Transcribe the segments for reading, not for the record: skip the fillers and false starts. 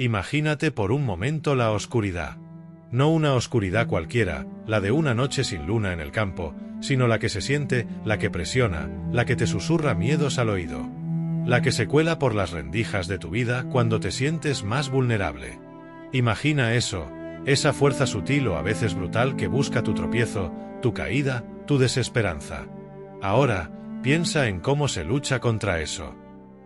Imagínate por un momento la oscuridad. No una oscuridad cualquiera, la de una noche sin luna en el campo, sino la que se siente, la que presiona, la que te susurra miedos al oído. La que se cuela por las rendijas de tu vida cuando te sientes más vulnerable. Imagina eso, esa fuerza sutil o a veces brutal que busca tu tropiezo, tu caída, tu desesperanza. Ahora, piensa en cómo se lucha contra eso.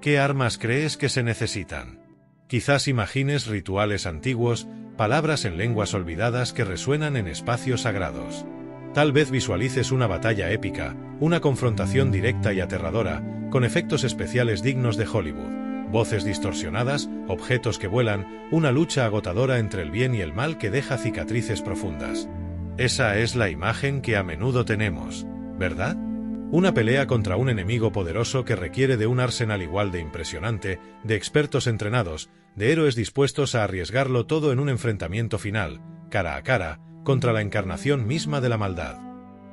¿Qué armas crees que se necesitan? Quizás imagines rituales antiguos, palabras en lenguas olvidadas que resuenan en espacios sagrados. Tal vez visualices una batalla épica, una confrontación directa y aterradora, con efectos especiales dignos de Hollywood, voces distorsionadas, objetos que vuelan, una lucha agotadora entre el bien y el mal que deja cicatrices profundas. Esa es la imagen que a menudo tenemos, ¿verdad? Una pelea contra un enemigo poderoso que requiere de un arsenal igual de impresionante, de expertos entrenados, de héroes dispuestos a arriesgarlo todo en un enfrentamiento final, cara a cara, contra la encarnación misma de la maldad.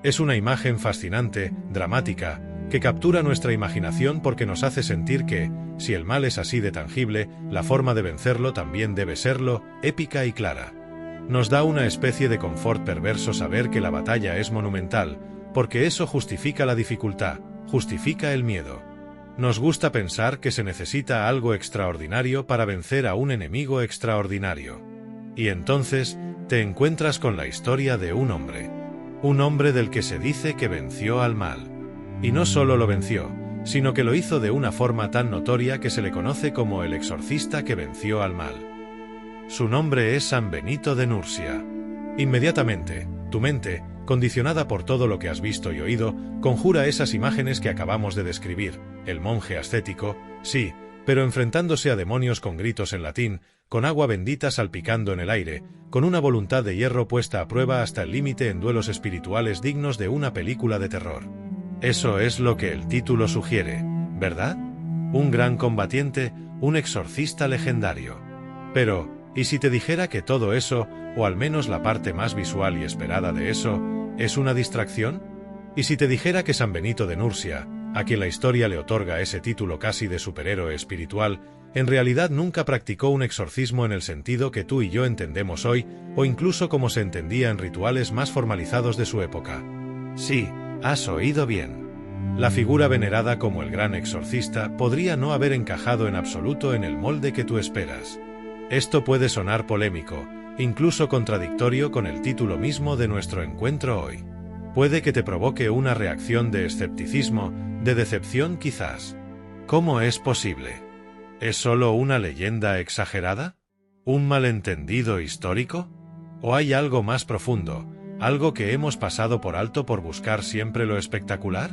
Es una imagen fascinante, dramática, que captura nuestra imaginación porque nos hace sentir que, si el mal es así de tangible, la forma de vencerlo también debe serlo, épica y clara. Nos da una especie de confort perverso saber que la batalla es monumental, porque eso justifica la dificultad, justifica el miedo. Nos gusta pensar que se necesita algo extraordinario para vencer a un enemigo extraordinario. Y entonces, te encuentras con la historia de un hombre del que se dice que venció al mal. Y no solo lo venció, sino que lo hizo de una forma tan notoria que se le conoce como el exorcista que venció al mal. Su nombre es San Benito de Nursia. Inmediatamente, tu mente, condicionada por todo lo que has visto y oído, conjura esas imágenes que acabamos de describir, el monje ascético, sí, pero enfrentándose a demonios con gritos en latín, con agua bendita salpicando en el aire, con una voluntad de hierro puesta a prueba hasta el límite en duelos espirituales dignos de una película de terror. Eso es lo que el título sugiere, ¿verdad? Un gran combatiente, un exorcista legendario. Pero, ¿y si te dijera que todo eso, o al menos la parte más visual y esperada de eso, es una distracción? ¿Y si te dijera que San Benito de Nursia, a quien la historia le otorga ese título casi de superhéroe espiritual, en realidad nunca practicó un exorcismo en el sentido que tú y yo entendemos hoy, o incluso como se entendía en rituales más formalizados de su época? Sí, has oído bien. La figura venerada como el gran exorcista podría no haber encajado en absoluto en el molde que tú esperas. Esto puede sonar polémico, incluso contradictorio con el título mismo de nuestro encuentro hoy. Puede que te provoque una reacción de escepticismo, de decepción quizás. ¿Cómo es posible? ¿Es solo una leyenda exagerada? ¿Un malentendido histórico? ¿O hay algo más profundo, algo que hemos pasado por alto por buscar siempre lo espectacular?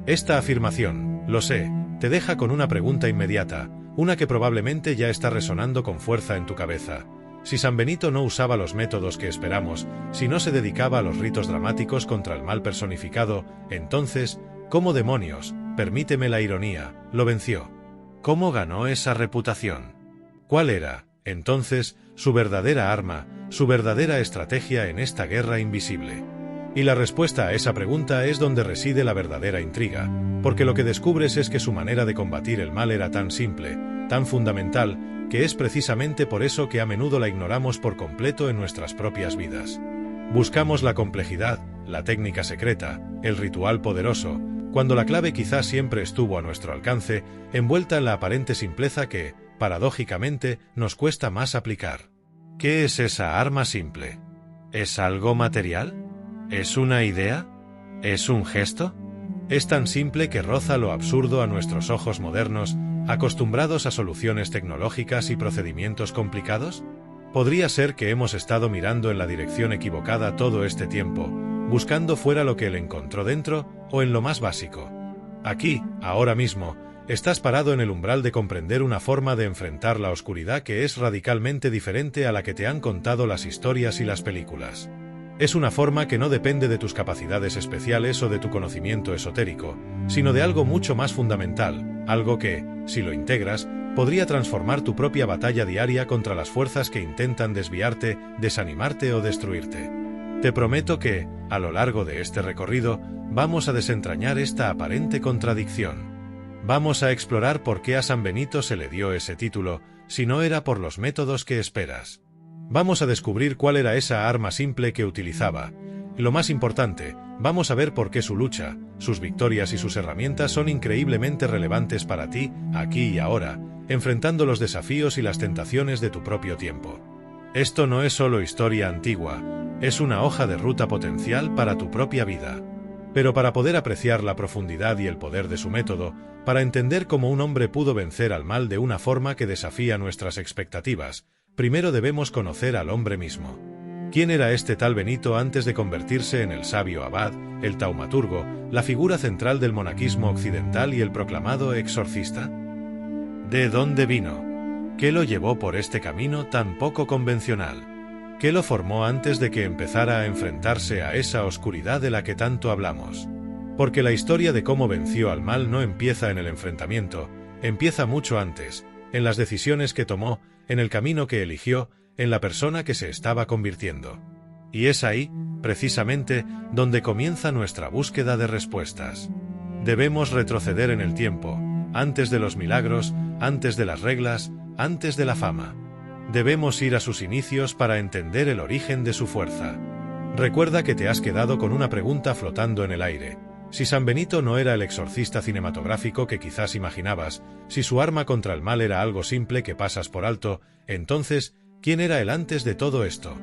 Esta afirmación, lo sé, te deja con una pregunta inmediata, una que probablemente ya está resonando con fuerza en tu cabeza. Si San Benito no usaba los métodos que esperamos, si no se dedicaba a los ritos dramáticos contra el mal personificado, entonces, ¿cómo demonios, permíteme la ironía, lo venció? ¿Cómo ganó esa reputación? ¿Cuál era, entonces, su verdadera arma, su verdadera estrategia en esta guerra invisible? Y la respuesta a esa pregunta es donde reside la verdadera intriga, porque lo que descubres es que su manera de combatir el mal era tan simple, tan fundamental, que es precisamente por eso que a menudo la ignoramos por completo en nuestras propias vidas. Buscamos la complejidad, la técnica secreta, el ritual poderoso, cuando la clave quizás siempre estuvo a nuestro alcance, envuelta en la aparente simpleza que, paradójicamente, nos cuesta más aplicar. ¿Qué es esa arma simple? ¿Es algo material? ¿Es una idea? ¿Es un gesto? Es tan simple que roza lo absurdo a nuestros ojos modernos, acostumbrados a soluciones tecnológicas y procedimientos complicados. ¿Podría ser que hemos estado mirando en la dirección equivocada todo este tiempo, buscando fuera lo que él encontró dentro, o en lo más básico? Aquí, ahora mismo, estás parado en el umbral de comprender una forma de enfrentar la oscuridad que es radicalmente diferente a la que te han contado las historias y las películas. Es una forma que no depende de tus capacidades especiales o de tu conocimiento esotérico, sino de algo mucho más fundamental, algo que, si lo integras, podría transformar tu propia batalla diaria contra las fuerzas que intentan desviarte, desanimarte o destruirte. Te prometo que, a lo largo de este recorrido, vamos a desentrañar esta aparente contradicción. Vamos a explorar por qué a San Benito se le dio ese título, si no era por los métodos que esperas. Vamos a descubrir cuál era esa arma simple que utilizaba. Y lo más importante, vamos a ver por qué su lucha, sus victorias y sus herramientas son increíblemente relevantes para ti, aquí y ahora, enfrentando los desafíos y las tentaciones de tu propio tiempo. Esto no es solo historia antigua, es una hoja de ruta potencial para tu propia vida. Pero para poder apreciar la profundidad y el poder de su método, para entender cómo un hombre pudo vencer al mal de una forma que desafía nuestras expectativas, primero debemos conocer al hombre mismo. ¿Quién era este tal Benito antes de convertirse en el sabio abad, el taumaturgo, la figura central del monaquismo occidental y el proclamado exorcista? ¿De dónde vino? ¿Qué lo llevó por este camino tan poco convencional? ¿Qué lo formó antes de que empezara a enfrentarse a esa oscuridad de la que tanto hablamos? Porque la historia de cómo venció al mal no empieza en el enfrentamiento, empieza mucho antes, en las decisiones que tomó, en el camino que eligió, en la persona que se estaba convirtiendo. Y es ahí, precisamente, donde comienza nuestra búsqueda de respuestas. Debemos retroceder en el tiempo, antes de los milagros, antes de las reglas, antes de la fama. Debemos ir a sus inicios para entender el origen de su fuerza. Recuerda que te has quedado con una pregunta flotando en el aire. Si San Benito no era el exorcista cinematográfico que quizás imaginabas, si su arma contra el mal era algo simple que pasas por alto, entonces, ¿quién era él antes de todo esto?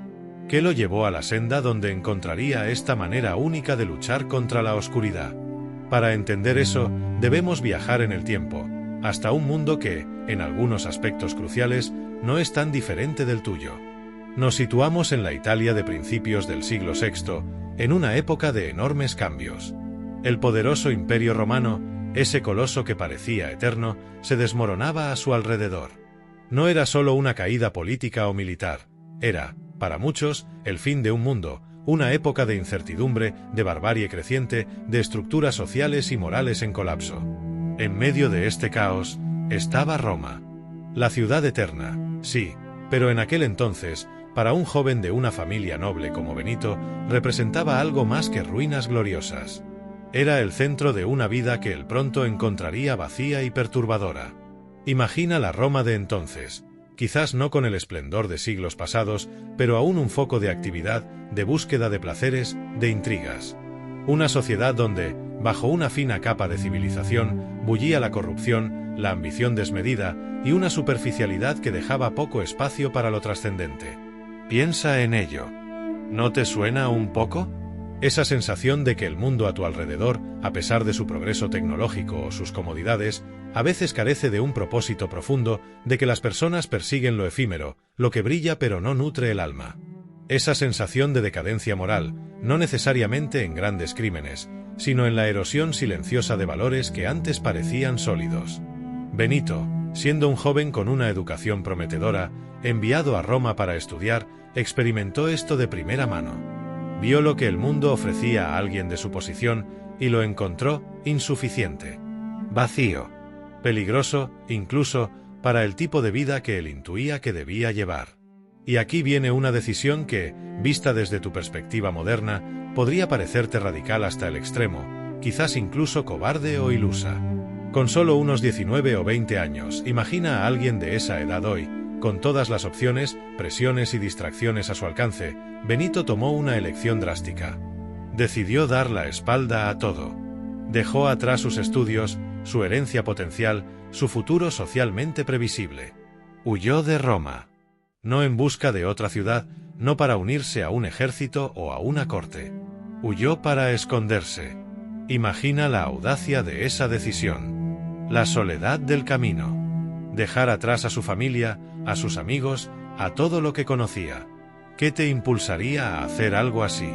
¿Qué lo llevó a la senda donde encontraría esta manera única de luchar contra la oscuridad? Para entender eso, debemos viajar en el tiempo, hasta un mundo que, en algunos aspectos cruciales, no es tan diferente del tuyo. Nos situamos en la Italia de principios del siglo VI, en una época de enormes cambios. El poderoso Imperio Romano, ese coloso que parecía eterno, se desmoronaba a su alrededor. No era solo una caída política o militar, era, para muchos, el fin de un mundo, una época de incertidumbre, de barbarie creciente, de estructuras sociales y morales en colapso. En medio de este caos, estaba Roma. La ciudad eterna, sí, pero en aquel entonces, para un joven de una familia noble como Benito, representaba algo más que ruinas gloriosas. Era el centro de una vida que él pronto encontraría vacía y perturbadora. Imagina la Roma de entonces, quizás no con el esplendor de siglos pasados, pero aún un foco de actividad, de búsqueda de placeres, de intrigas. Una sociedad donde, bajo una fina capa de civilización, bullía la corrupción, la ambición desmedida y una superficialidad que dejaba poco espacio para lo trascendente. Piensa en ello. ¿No te suena un poco? Esa sensación de que el mundo a tu alrededor, a pesar de su progreso tecnológico o sus comodidades, a veces carece de un propósito profundo, de que las personas persiguen lo efímero, lo que brilla pero no nutre el alma. Esa sensación de decadencia moral, no necesariamente en grandes crímenes, sino en la erosión silenciosa de valores que antes parecían sólidos. Benito, siendo un joven con una educación prometedora, enviado a Roma para estudiar, experimentó esto de primera mano. Vio lo que el mundo ofrecía a alguien de su posición y lo encontró insuficiente, vacío, peligroso, incluso, para el tipo de vida que él intuía que debía llevar. Y aquí viene una decisión que, vista desde tu perspectiva moderna, podría parecerte radical hasta el extremo, quizás incluso cobarde o ilusa. Con solo unos 19 o 20 años, imagina a alguien de esa edad hoy, con todas las opciones, presiones y distracciones a su alcance, Benito tomó una elección drástica. Decidió dar la espalda a todo. Dejó atrás sus estudios, su herencia potencial, su futuro socialmente previsible. Huyó de Roma. No en busca de otra ciudad, no para unirse a un ejército o a una corte. Huyó para esconderse. Imagina la audacia de esa decisión. La soledad del camino. Dejar atrás a su familia, a sus amigos, a todo lo que conocía. ¿Qué te impulsaría a hacer algo así?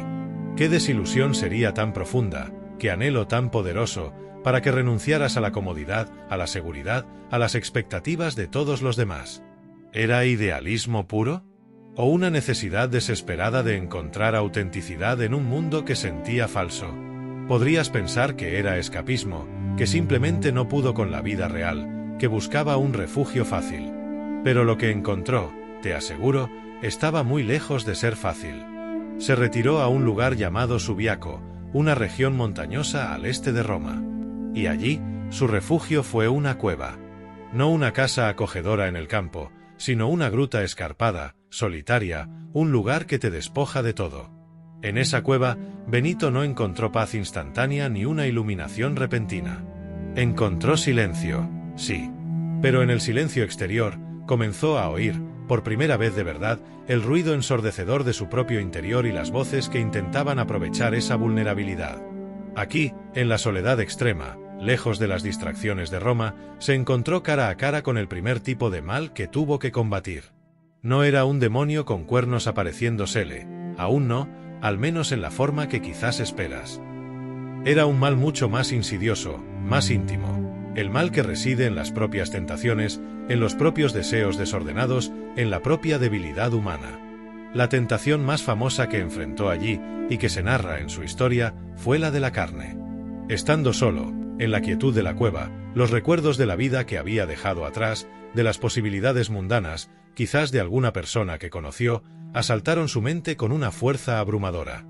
¿Qué desilusión sería tan profunda, qué anhelo tan poderoso, para que renunciaras a la comodidad, a la seguridad, a las expectativas de todos los demás? ¿Era idealismo puro? ¿O una necesidad desesperada de encontrar autenticidad en un mundo que sentía falso? Podrías pensar que era escapismo, que simplemente no pudo con la vida real, que buscaba un refugio fácil. Pero lo que encontró, te aseguro, estaba muy lejos de ser fácil. Se retiró a un lugar llamado Subiaco, una región montañosa al este de Roma. Y allí, su refugio fue una cueva. No una casa acogedora en el campo, sino una gruta escarpada, solitaria, un lugar que te despoja de todo. En esa cueva, Benito no encontró paz instantánea ni una iluminación repentina. Encontró silencio, sí. Pero en el silencio exterior, comenzó a oír, por primera vez de verdad, el ruido ensordecedor de su propio interior y las voces que intentaban aprovechar esa vulnerabilidad. Aquí, en la soledad extrema, lejos de las distracciones de Roma, se encontró cara a cara con el primer tipo de mal que tuvo que combatir. No era un demonio con cuernos apareciéndosele, aún no, al menos en la forma que quizás esperas. Era un mal mucho más insidioso, más íntimo, el mal que reside en las propias tentaciones, en los propios deseos desordenados, en la propia debilidad humana. La tentación más famosa que enfrentó allí, y que se narra en su historia, fue la de la carne. Estando solo, en la quietud de la cueva, los recuerdos de la vida que había dejado atrás, de las posibilidades mundanas, quizás de alguna persona que conoció, asaltaron su mente con una fuerza abrumadora.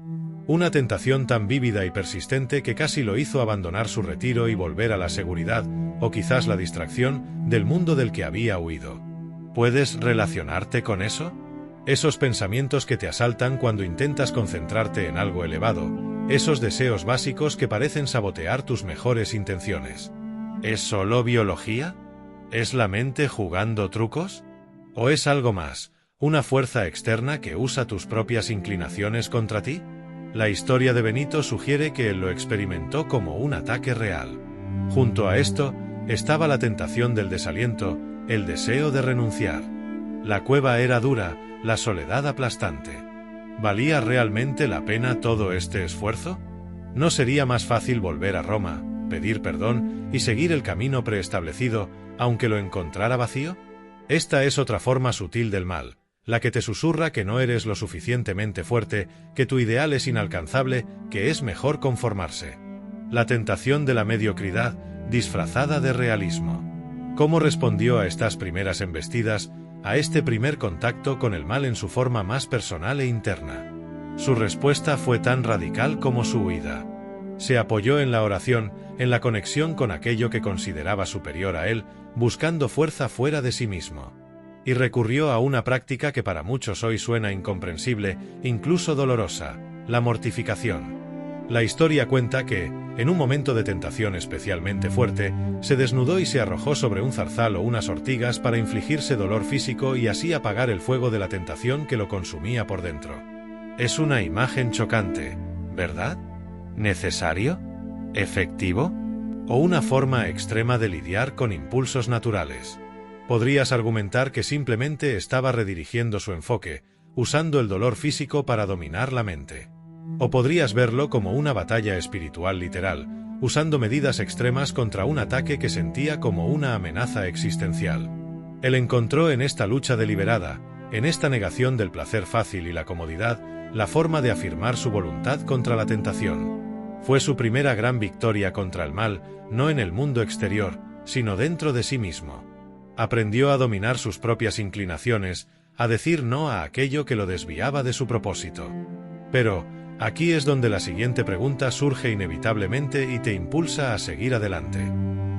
Una tentación tan vívida y persistente que casi lo hizo abandonar su retiro y volver a la seguridad, o quizás la distracción, del mundo del que había huido. ¿Puedes relacionarte con eso? Esos pensamientos que te asaltan cuando intentas concentrarte en algo elevado, esos deseos básicos que parecen sabotear tus mejores intenciones. ¿Es solo biología? ¿Es la mente jugando trucos? ¿O es algo más, una fuerza externa que usa tus propias inclinaciones contra ti? La historia de Benito sugiere que él lo experimentó como un ataque real. Junto a esto, estaba la tentación del desaliento, el deseo de renunciar. La cueva era dura, la soledad aplastante. ¿Valía realmente la pena todo este esfuerzo? ¿No sería más fácil volver a Roma, pedir perdón y seguir el camino preestablecido, aunque lo encontrara vacío? Esta es otra forma sutil del mal, la que te susurra que no eres lo suficientemente fuerte, que tu ideal es inalcanzable, que es mejor conformarse. La tentación de la mediocridad, disfrazada de realismo. ¿Cómo respondió a estas primeras embestidas, a este primer contacto con el mal en su forma más personal e interna? Su respuesta fue tan radical como su huida. Se apoyó en la oración, en la conexión con aquello que consideraba superior a él, buscando fuerza fuera de sí mismo. Y recurrió a una práctica que para muchos hoy suena incomprensible, incluso dolorosa: la mortificación. La historia cuenta que, en un momento de tentación especialmente fuerte, se desnudó y se arrojó sobre un zarzal o unas ortigas para infligirse dolor físico y así apagar el fuego de la tentación que lo consumía por dentro. Es una imagen chocante, ¿verdad? ¿Necesario? ¿Efectivo? ¿O una forma extrema de lidiar con impulsos naturales? Podrías argumentar que simplemente estaba redirigiendo su enfoque, usando el dolor físico para dominar la mente. O podrías verlo como una batalla espiritual literal, usando medidas extremas contra un ataque que sentía como una amenaza existencial. Él encontró en esta lucha deliberada, en esta negación del placer fácil y la comodidad, la forma de afirmar su voluntad contra la tentación. Fue su primera gran victoria contra el mal, no en el mundo exterior, sino dentro de sí mismo. Aprendió a dominar sus propias inclinaciones, a decir no a aquello que lo desviaba de su propósito. Pero, aquí es donde la siguiente pregunta surge inevitablemente y te impulsa a seguir adelante.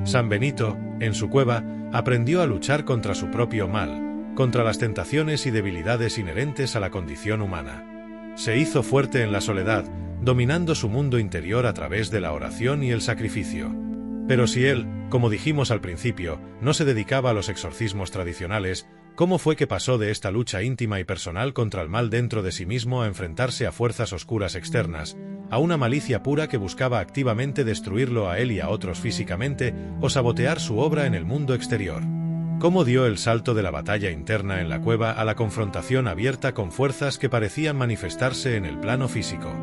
San Benito, en su cueva, aprendió a luchar contra su propio mal, contra las tentaciones y debilidades inherentes a la condición humana. Se hizo fuerte en la soledad, dominando su mundo interior a través de la oración y el sacrificio. Pero si él, como dijimos al principio, no se dedicaba a los exorcismos tradicionales, ¿cómo fue que pasó de esta lucha íntima y personal contra el mal dentro de sí mismo a enfrentarse a fuerzas oscuras externas, a una malicia pura que buscaba activamente destruirlo a él y a otros físicamente, o sabotear su obra en el mundo exterior? ¿Cómo dio el salto de la batalla interna en la cueva a la confrontación abierta con fuerzas que parecían manifestarse en el plano físico?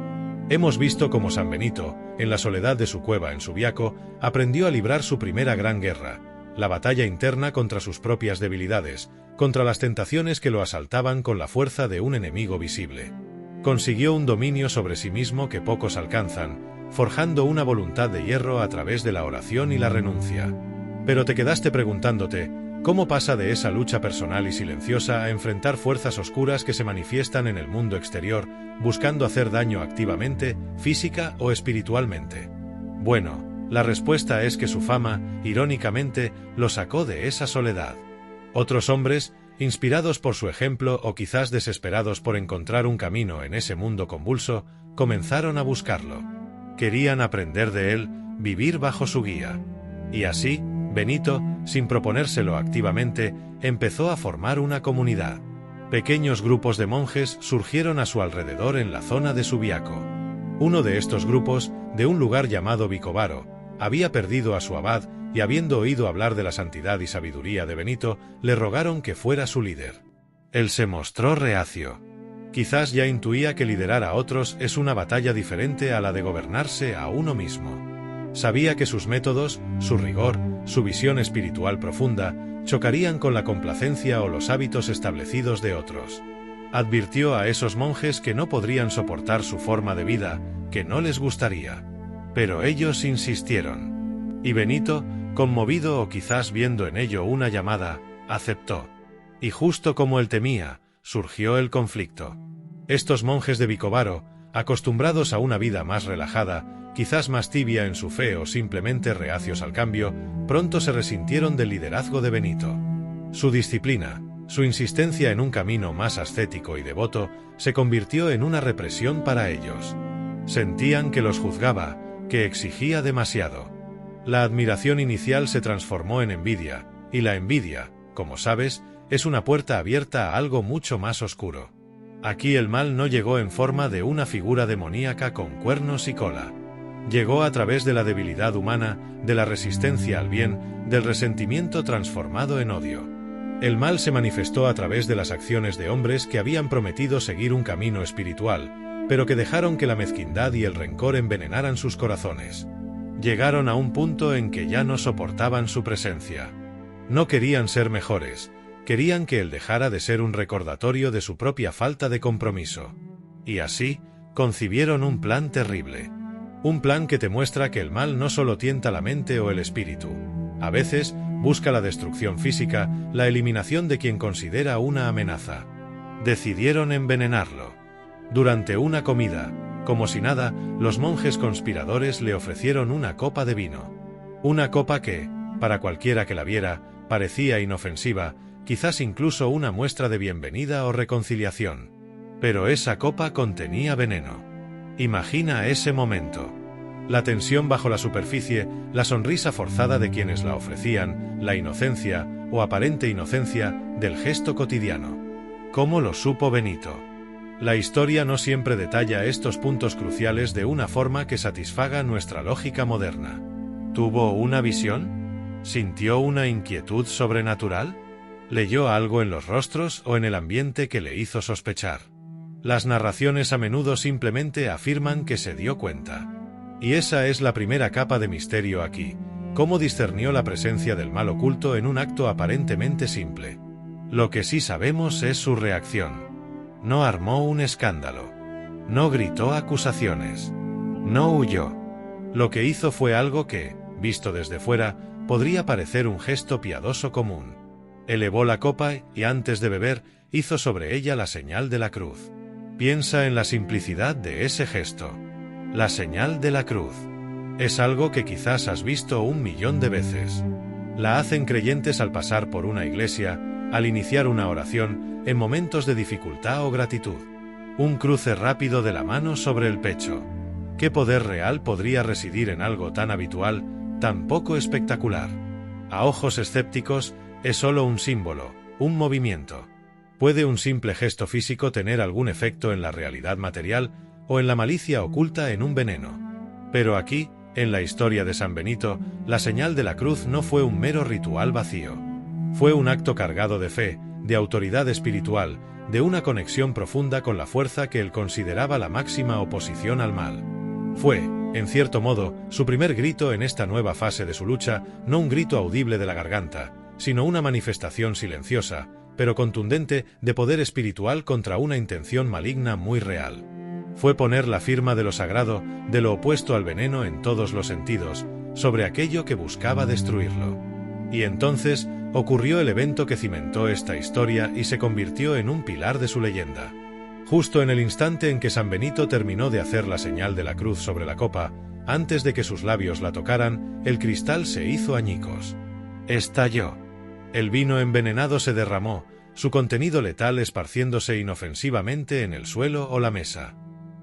Hemos visto cómo San Benito, en la soledad de su cueva en Subiaco, aprendió a librar su primera gran guerra, la batalla interna contra sus propias debilidades, contra las tentaciones que lo asaltaban con la fuerza de un enemigo visible. Consiguió un dominio sobre sí mismo que pocos alcanzan, forjando una voluntad de hierro a través de la oración y la renuncia. Pero te quedaste preguntándote, ¿cómo pasa de esa lucha personal y silenciosa a enfrentar fuerzas oscuras que se manifiestan en el mundo exterior, buscando hacer daño activamente, física o espiritualmente? Bueno, la respuesta es que su fama, irónicamente, lo sacó de esa soledad. Otros hombres, inspirados por su ejemplo o quizás desesperados por encontrar un camino en ese mundo convulso, comenzaron a buscarlo. Querían aprender de él, vivir bajo su guía. Y así, Benito, sin proponérselo activamente, empezó a formar una comunidad. Pequeños grupos de monjes surgieron a su alrededor en la zona de Subiaco. Uno de estos grupos, de un lugar llamado Vicovaro, había perdido a su abad y habiendo oído hablar de la santidad y sabiduría de Benito, le rogaron que fuera su líder. Él se mostró reacio. Quizás ya intuía que liderar a otros es una batalla diferente a la de gobernarse a uno mismo. Sabía que sus métodos, su rigor, su visión espiritual profunda, chocarían con la complacencia o los hábitos establecidos de otros. Advirtió a esos monjes que no podrían soportar su forma de vida, que no les gustaría. Pero ellos insistieron. Y Benito, conmovido o quizás viendo en ello una llamada, aceptó. Y justo como él temía, surgió el conflicto. Estos monjes de Vicovaro, acostumbrados a una vida más relajada, quizás más tibia en su fe o simplemente reacios al cambio, pronto se resintieron del liderazgo de Benito. Su disciplina, su insistencia en un camino más ascético y devoto, se convirtió en una represión para ellos. Sentían que los juzgaba, que exigía demasiado. La admiración inicial se transformó en envidia, y la envidia, como sabes, es una puerta abierta a algo mucho más oscuro. Aquí el mal no llegó en forma de una figura demoníaca con cuernos y cola. Llegó a través de la debilidad humana, de la resistencia al bien, del resentimiento transformado en odio. El mal se manifestó a través de las acciones de hombres que habían prometido seguir un camino espiritual, pero que dejaron que la mezquindad y el rencor envenenaran sus corazones. Llegaron a un punto en que ya no soportaban su presencia. No querían ser mejores, querían que él dejara de ser un recordatorio de su propia falta de compromiso. Y así, concibieron un plan terrible. Un plan que te muestra que el mal no solo tienta la mente o el espíritu. A veces, busca la destrucción física, la eliminación de quien considera una amenaza. Decidieron envenenarlo. Durante una comida, como si nada, los monjes conspiradores le ofrecieron una copa de vino. Una copa que, para cualquiera que la viera, parecía inofensiva, quizás incluso una muestra de bienvenida o reconciliación. Pero esa copa contenía veneno. Imagina ese momento. La tensión bajo la superficie, la sonrisa forzada de quienes la ofrecían, la inocencia, o aparente inocencia, del gesto cotidiano. ¿Cómo lo supo Benito? La historia no siempre detalla estos puntos cruciales de una forma que satisfaga nuestra lógica moderna. ¿Tuvo una visión? ¿Sintió una inquietud sobrenatural? ¿Leyó algo en los rostros o en el ambiente que le hizo sospechar? Las narraciones a menudo simplemente afirman que se dio cuenta. Y esa es la primera capa de misterio aquí, cómo discernió la presencia del mal oculto en un acto aparentemente simple. Lo que sí sabemos es su reacción. No armó un escándalo. No gritó acusaciones. No huyó. Lo que hizo fue algo que, visto desde fuera, podría parecer un gesto piadoso común. Elevó la copa y antes de beber, hizo sobre ella la señal de la cruz. Piensa en la simplicidad de ese gesto. La señal de la cruz. Es algo que quizás has visto 1.000.000 de veces. La hacen creyentes al pasar por una iglesia, al iniciar una oración, en momentos de dificultad o gratitud. Un cruce rápido de la mano sobre el pecho. ¿Qué poder real podría residir en algo tan habitual, tan poco espectacular? A ojos escépticos, es solo un símbolo, un movimiento. ¿Puede un simple gesto físico tener algún efecto en la realidad material o en la malicia oculta en un veneno? Pero aquí, en la historia de San Benito, la señal de la cruz no fue un mero ritual vacío. Fue un acto cargado de fe, de autoridad espiritual, de una conexión profunda con la fuerza que él consideraba la máxima oposición al mal. Fue, en cierto modo, su primer grito en esta nueva fase de su lucha, no un grito audible de la garganta, sino una manifestación silenciosa, pero contundente, de poder espiritual contra una intención maligna muy real. Fue poner la firma de lo sagrado, de lo opuesto al veneno en todos los sentidos, sobre aquello que buscaba destruirlo. Y entonces, ocurrió el evento que cimentó esta historia y se convirtió en un pilar de su leyenda. Justo en el instante en que San Benito terminó de hacer la señal de la cruz sobre la copa, antes de que sus labios la tocaran, el cristal se hizo añicos. Estalló. El vino envenenado se derramó, su contenido letal esparciéndose inofensivamente en el suelo o la mesa.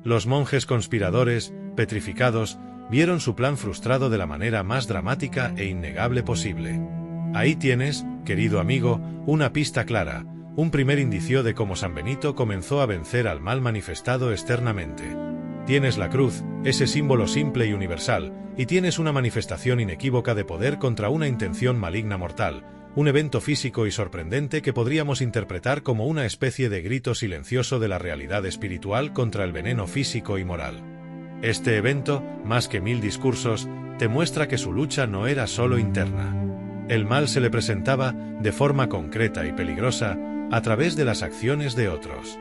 Los monjes conspiradores, petrificados, vieron su plan frustrado de la manera más dramática e innegable posible. Ahí tienes, querido amigo, una pista clara, un primer indicio de cómo San Benito comenzó a vencer al mal manifestado externamente. Tienes la cruz, ese símbolo simple y universal, y tienes una manifestación inequívoca de poder contra una intención maligna mortal, un evento físico y sorprendente que podríamos interpretar como una especie de grito silencioso de la realidad espiritual contra el veneno físico y moral. Este evento, más que 1000 discursos, te muestra que su lucha no era solo interna. El mal se le presentaba, de forma concreta y peligrosa, a través de las acciones de otros.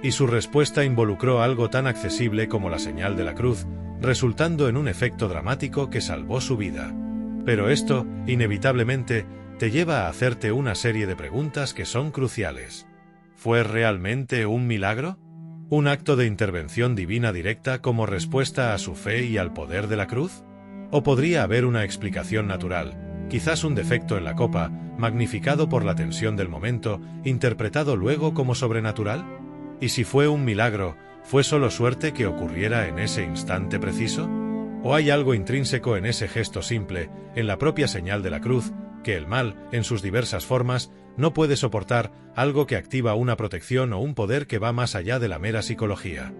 Y su respuesta involucró algo tan accesible como la señal de la cruz, resultando en un efecto dramático que salvó su vida. Pero esto, inevitablemente, te lleva a hacerte una serie de preguntas que son cruciales. ¿Fue realmente un milagro? ¿Un acto de intervención divina directa como respuesta a su fe y al poder de la cruz? ¿O podría haber una explicación natural, quizás un defecto en la copa, magnificado por la tensión del momento, interpretado luego como sobrenatural? ¿Y si fue un milagro, fue solo suerte que ocurriera en ese instante preciso? ¿O hay algo intrínseco en ese gesto simple, en la propia señal de la cruz, que el mal, en sus diversas formas, no puede soportar, algo que activa una protección o un poder que va más allá de la mera psicología?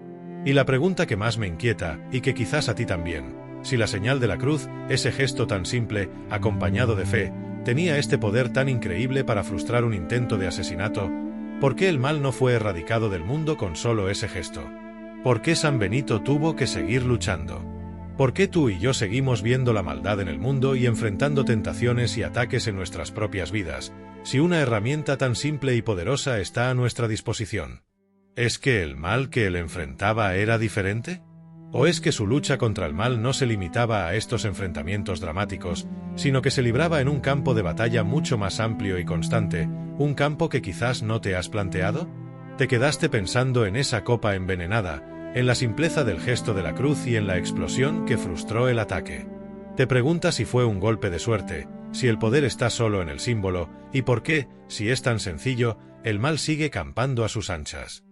Y la pregunta que más me inquieta, y que quizás a ti también, si la señal de la cruz, ese gesto tan simple, acompañado de fe, tenía este poder tan increíble para frustrar un intento de asesinato, ¿por qué el mal no fue erradicado del mundo con solo ese gesto? ¿Por qué San Benito tuvo que seguir luchando? ¿Por qué tú y yo seguimos viendo la maldad en el mundo y enfrentando tentaciones y ataques en nuestras propias vidas, si una herramienta tan simple y poderosa está a nuestra disposición? ¿Es que el mal que él enfrentaba era diferente? ¿O es que su lucha contra el mal no se limitaba a estos enfrentamientos dramáticos, sino que se libraba en un campo de batalla mucho más amplio y constante, un campo que quizás no te has planteado? ¿Te quedaste pensando en esa copa envenenada, en la simpleza del gesto de la cruz y en la explosión que frustró el ataque? Te preguntas si fue un golpe de suerte, si el poder está solo en el símbolo, y por qué, si es tan sencillo, el mal sigue campando a sus anchas.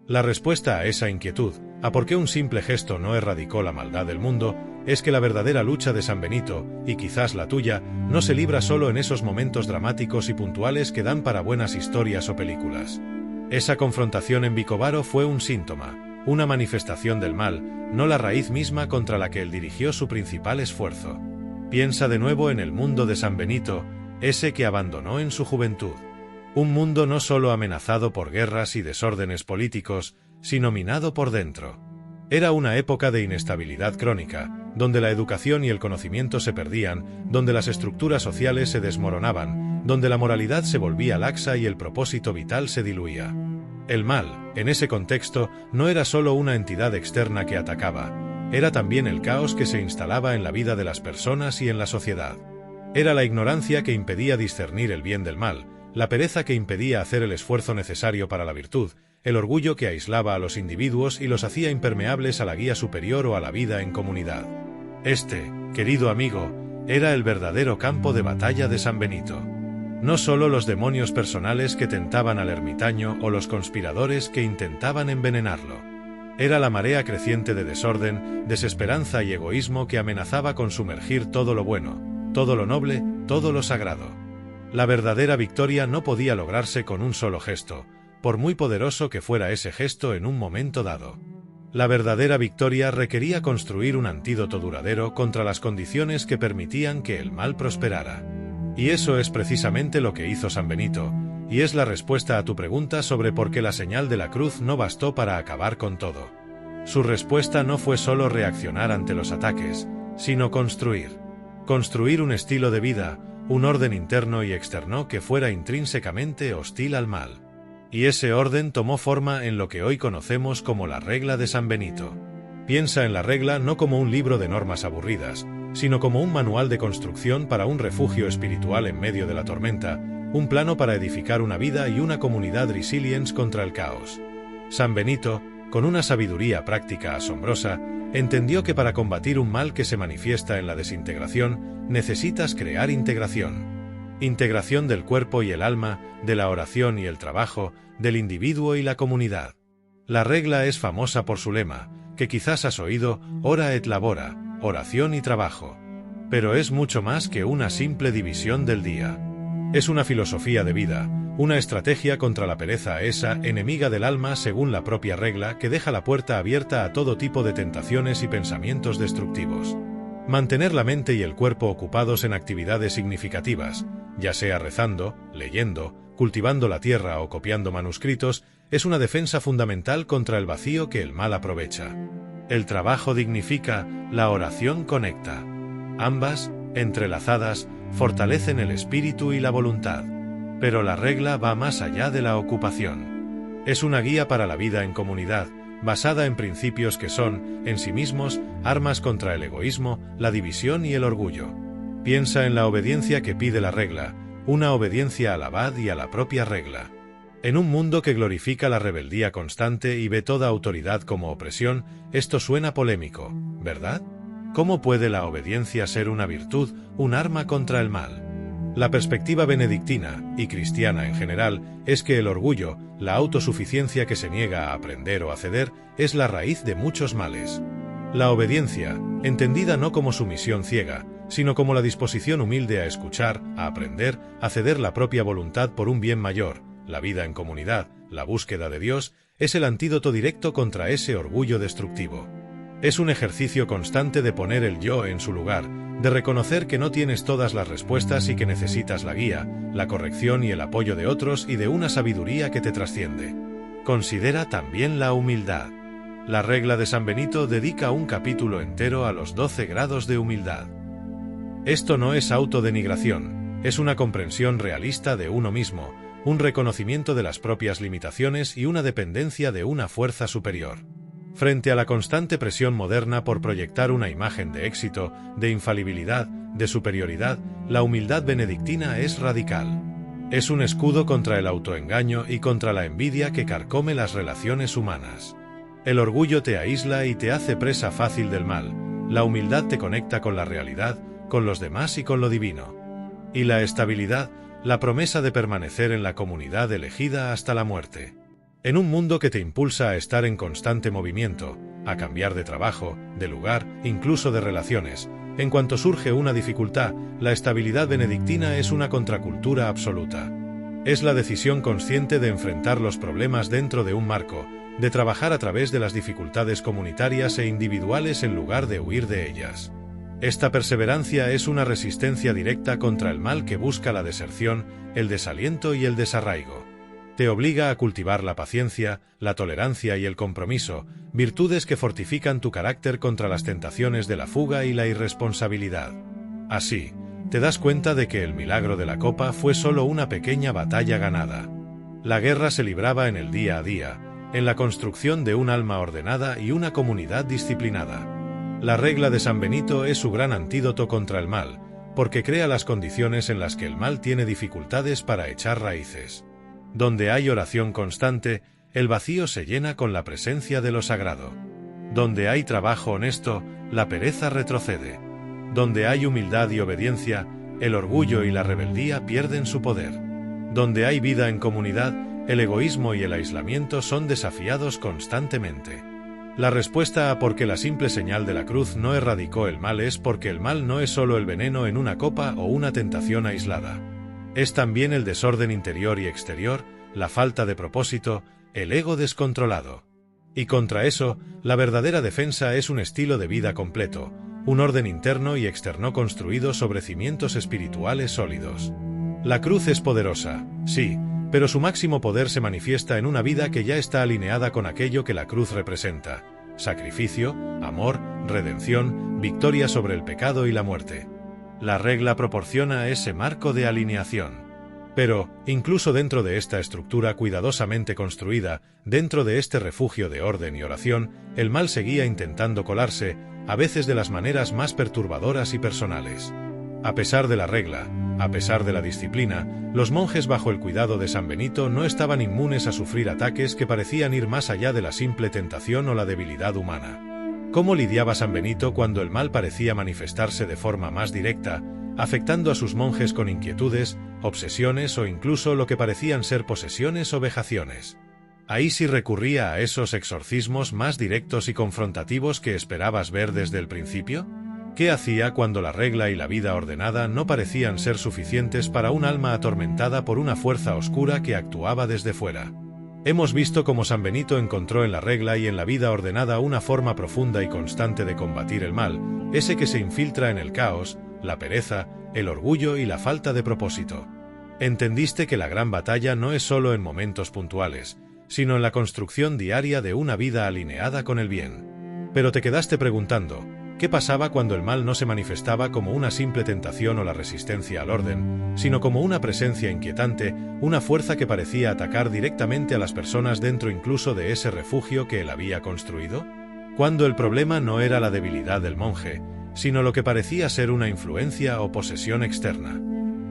La respuesta a esa inquietud, a por qué un simple gesto no erradicó la maldad del mundo, es que la verdadera lucha de San Benito, y quizás la tuya, no se libra solo en esos momentos dramáticos y puntuales que dan para buenas historias o películas. Esa confrontación en Vicovaro fue un síntoma, una manifestación del mal, no la raíz misma contra la que él dirigió su principal esfuerzo. Piensa de nuevo en el mundo de San Benito, ese que abandonó en su juventud. Un mundo no solo amenazado por guerras y desórdenes políticos, sino minado por dentro. Era una época de inestabilidad crónica, donde la educación y el conocimiento se perdían, donde las estructuras sociales se desmoronaban, donde la moralidad se volvía laxa y el propósito vital se diluía. El mal, en ese contexto, no era solo una entidad externa que atacaba, era también el caos que se instalaba en la vida de las personas y en la sociedad. Era la ignorancia que impedía discernir el bien del mal, la pereza que impedía hacer el esfuerzo necesario para la virtud, el orgullo que aislaba a los individuos y los hacía impermeables a la guía superior o a la vida en comunidad. Este, querido amigo, era el verdadero campo de batalla de San Benito. No solo los demonios personales que tentaban al ermitaño o los conspiradores que intentaban envenenarlo. Era la marea creciente de desorden, desesperanza y egoísmo que amenazaba con sumergir todo lo bueno, todo lo noble, todo lo sagrado. La verdadera victoria no podía lograrse con un solo gesto, por muy poderoso que fuera ese gesto en un momento dado. La verdadera victoria requería construir un antídoto duradero contra las condiciones que permitían que el mal prosperara. Y eso es precisamente lo que hizo San Benito, y es la respuesta a tu pregunta sobre por qué la señal de la cruz no bastó para acabar con todo. Su respuesta no fue solo reaccionar ante los ataques, sino construir. Construir un estilo de vida, un orden interno y externo que fuera intrínsecamente hostil al mal. Y ese orden tomó forma en lo que hoy conocemos como la regla de San Benito. Piensa en la regla no como un libro de normas aburridas, sino como un manual de construcción para un refugio espiritual en medio de la tormenta, un plano para edificar una vida y una comunidad resiliente contra el caos. San Benito, con una sabiduría práctica asombrosa, entendió que para combatir un mal que se manifiesta en la desintegración, necesitas crear integración. integración del cuerpo y el alma, de la oración y el trabajo, del individuo y la comunidad. La regla es famosa por su lema, que quizás has oído, ora et labora, oración y trabajo. Pero es mucho más que una simple división del día. Es una filosofía de vida, una estrategia contra la pereza, esa enemiga del alma según la propia regla que deja la puerta abierta a todo tipo de tentaciones y pensamientos destructivos. Mantener la mente y el cuerpo ocupados en actividades significativas, ya sea rezando, leyendo, cultivando la tierra o copiando manuscritos, es una defensa fundamental contra el vacío que el mal aprovecha. El trabajo dignifica, la oración conecta. Ambas, entrelazadas, fortalecen el espíritu y la voluntad. Pero la regla va más allá de la ocupación. Es una guía para la vida en comunidad, basada en principios que son, en sí mismos, armas contra el egoísmo, la división y el orgullo. Piensa en la obediencia que pide la regla, una obediencia al abad y a la propia regla. En un mundo que glorifica la rebeldía constante y ve toda autoridad como opresión, esto suena polémico, ¿verdad? ¿Cómo puede la obediencia ser una virtud, un arma contra el mal? La perspectiva benedictina, y cristiana en general, es que el orgullo, la autosuficiencia que se niega a aprender o a ceder, es la raíz de muchos males. La obediencia, entendida no como sumisión ciega, sino como la disposición humilde a escuchar, a aprender, a ceder la propia voluntad por un bien mayor, la vida en comunidad, la búsqueda de Dios, es el antídoto directo contra ese orgullo destructivo. Es un ejercicio constante de poner el yo en su lugar, de reconocer que no tienes todas las respuestas y que necesitas la guía, la corrección y el apoyo de otros y de una sabiduría que te trasciende. Considera también la humildad. La regla de San Benito dedica un capítulo entero a los 12 grados de humildad. Esto no es autodenigración, es una comprensión realista de uno mismo, un reconocimiento de las propias limitaciones y una dependencia de una fuerza superior. Frente a la constante presión moderna por proyectar una imagen de éxito, de infalibilidad, de superioridad, la humildad benedictina es radical. Es un escudo contra el autoengaño y contra la envidia que carcome las relaciones humanas. El orgullo te aísla y te hace presa fácil del mal. La humildad te conecta con la realidad, con los demás y con lo divino. Y la estabilidad, la promesa de permanecer en la comunidad elegida hasta la muerte. En un mundo que te impulsa a estar en constante movimiento, a cambiar de trabajo, de lugar, incluso de relaciones, en cuanto surge una dificultad, la estabilidad benedictina es una contracultura absoluta. Es la decisión consciente de enfrentar los problemas dentro de un marco, de trabajar a través de las dificultades comunitarias e individuales en lugar de huir de ellas. Esta perseverancia es una resistencia directa contra el mal que busca la deserción, el desaliento y el desarraigo. Te obliga a cultivar la paciencia, la tolerancia y el compromiso, virtudes que fortifican tu carácter contra las tentaciones de la fuga y la irresponsabilidad. Así, te das cuenta de que el milagro de la copa fue solo una pequeña batalla ganada. La guerra se libraba en el día a día, en la construcción de un alma ordenada y una comunidad disciplinada. La regla de San Benito es su gran antídoto contra el mal, porque crea las condiciones en las que el mal tiene dificultades para echar raíces. Donde hay oración constante, el vacío se llena con la presencia de lo sagrado. Donde hay trabajo honesto, la pereza retrocede. Donde hay humildad y obediencia, el orgullo y la rebeldía pierden su poder. Donde hay vida en comunidad, el egoísmo y el aislamiento son desafiados constantemente. La respuesta a por qué la simple señal de la cruz no erradicó el mal es porque el mal no es solo el veneno en una copa o una tentación aislada. Es también el desorden interior y exterior, la falta de propósito, el ego descontrolado. Y contra eso, la verdadera defensa es un estilo de vida completo, un orden interno y externo construido sobre cimientos espirituales sólidos. La cruz es poderosa, sí, pero su máximo poder se manifiesta en una vida que ya está alineada con aquello que la cruz representa: sacrificio, amor, redención, victoria sobre el pecado y la muerte. La regla proporciona ese marco de alineación. Pero, incluso dentro de esta estructura cuidadosamente construida, dentro de este refugio de orden y oración, el mal seguía intentando colarse, a veces de las maneras más perturbadoras y personales. A pesar de la regla, a pesar de la disciplina, los monjes bajo el cuidado de San Benito no estaban inmunes a sufrir ataques que parecían ir más allá de la simple tentación o la debilidad humana. ¿Cómo lidiaba San Benito cuando el mal parecía manifestarse de forma más directa, afectando a sus monjes con inquietudes, obsesiones o incluso lo que parecían ser posesiones o vejaciones. Ahí sí recurría a esos exorcismos más directos y confrontativos que esperabas ver desde el principio. ¿Qué hacía cuando la regla y la vida ordenada no parecían ser suficientes para un alma atormentada por una fuerza oscura que actuaba desde fuera? Hemos visto cómo San Benito encontró en la regla y en la vida ordenada una forma profunda y constante de combatir el mal, ese que se infiltra en el caos, la pereza, el orgullo y la falta de propósito. Entendiste que la gran batalla no es solo en momentos puntuales, sino en la construcción diaria de una vida alineada con el bien. Pero te quedaste preguntando, ¿qué pasaba cuando el mal no se manifestaba como una simple tentación o la resistencia al orden, sino como una presencia inquietante, una fuerza que parecía atacar directamente a las personas dentro incluso de ese refugio que él había construido? Cuando el problema no era la debilidad del monje, sino lo que parecía ser una influencia o posesión externa.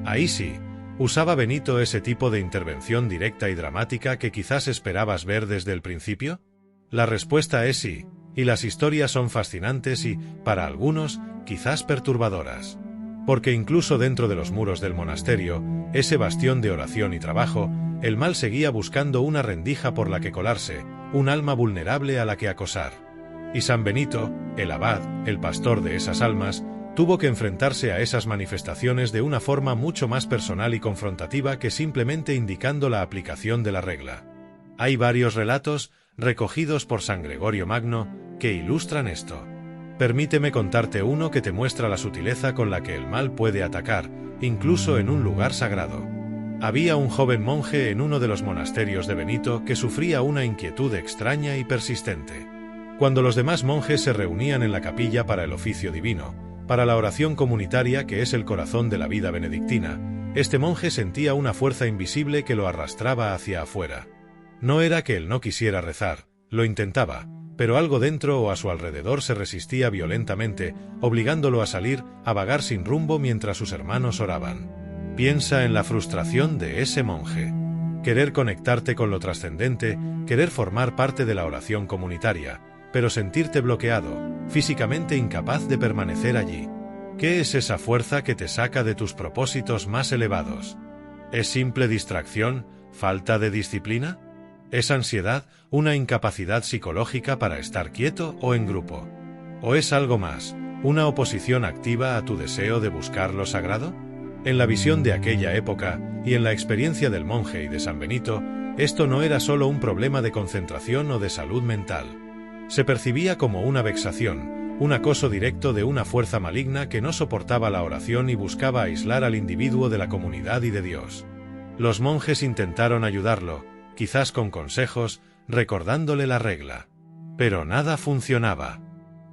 Ahí sí, ¿usaba Benito ese tipo de intervención directa y dramática que quizás esperabas ver desde el principio? La respuesta es sí. Y las historias son fascinantes y, para algunos, quizás perturbadoras. Porque incluso dentro de los muros del monasterio, ese bastión de oración y trabajo, el mal seguía buscando una rendija por la que colarse, un alma vulnerable a la que acosar. Y San Benito, el abad, el pastor de esas almas, tuvo que enfrentarse a esas manifestaciones de una forma mucho más personal y confrontativa que simplemente indicando la aplicación de la regla. Hay varios relatos, recogidos por San Gregorio Magno, que ilustran esto. Permíteme contarte uno que te muestra la sutileza con la que el mal puede atacar, incluso en un lugar sagrado. Había un joven monje en uno de los monasterios de Benito que sufría una inquietud extraña y persistente. Cuando los demás monjes se reunían en la capilla para el oficio divino, para la oración comunitaria que es el corazón de la vida benedictina, este monje sentía una fuerza invisible que lo arrastraba hacia afuera. No era que él no quisiera rezar, lo intentaba, pero algo dentro o a su alrededor se resistía violentamente, obligándolo a salir, a vagar sin rumbo mientras sus hermanos oraban. Piensa en la frustración de ese monje. Querer conectarte con lo trascendente, querer formar parte de la oración comunitaria, pero sentirte bloqueado, físicamente incapaz de permanecer allí. ¿Qué es esa fuerza que te saca de tus propósitos más elevados? ¿Es simple distracción, falta de disciplina? ¿Es ansiedad, una incapacidad psicológica para estar quieto o en grupo? ¿O es algo más, una oposición activa a tu deseo de buscar lo sagrado? En la visión de aquella época, y en la experiencia del monje y de San Benito, esto no era solo un problema de concentración o de salud mental. Se percibía como una vexación, un acoso directo de una fuerza maligna que no soportaba la oración y buscaba aislar al individuo de la comunidad y de Dios. Los monjes intentaron ayudarlo, quizás con consejos, recordándole la regla. Pero nada funcionaba.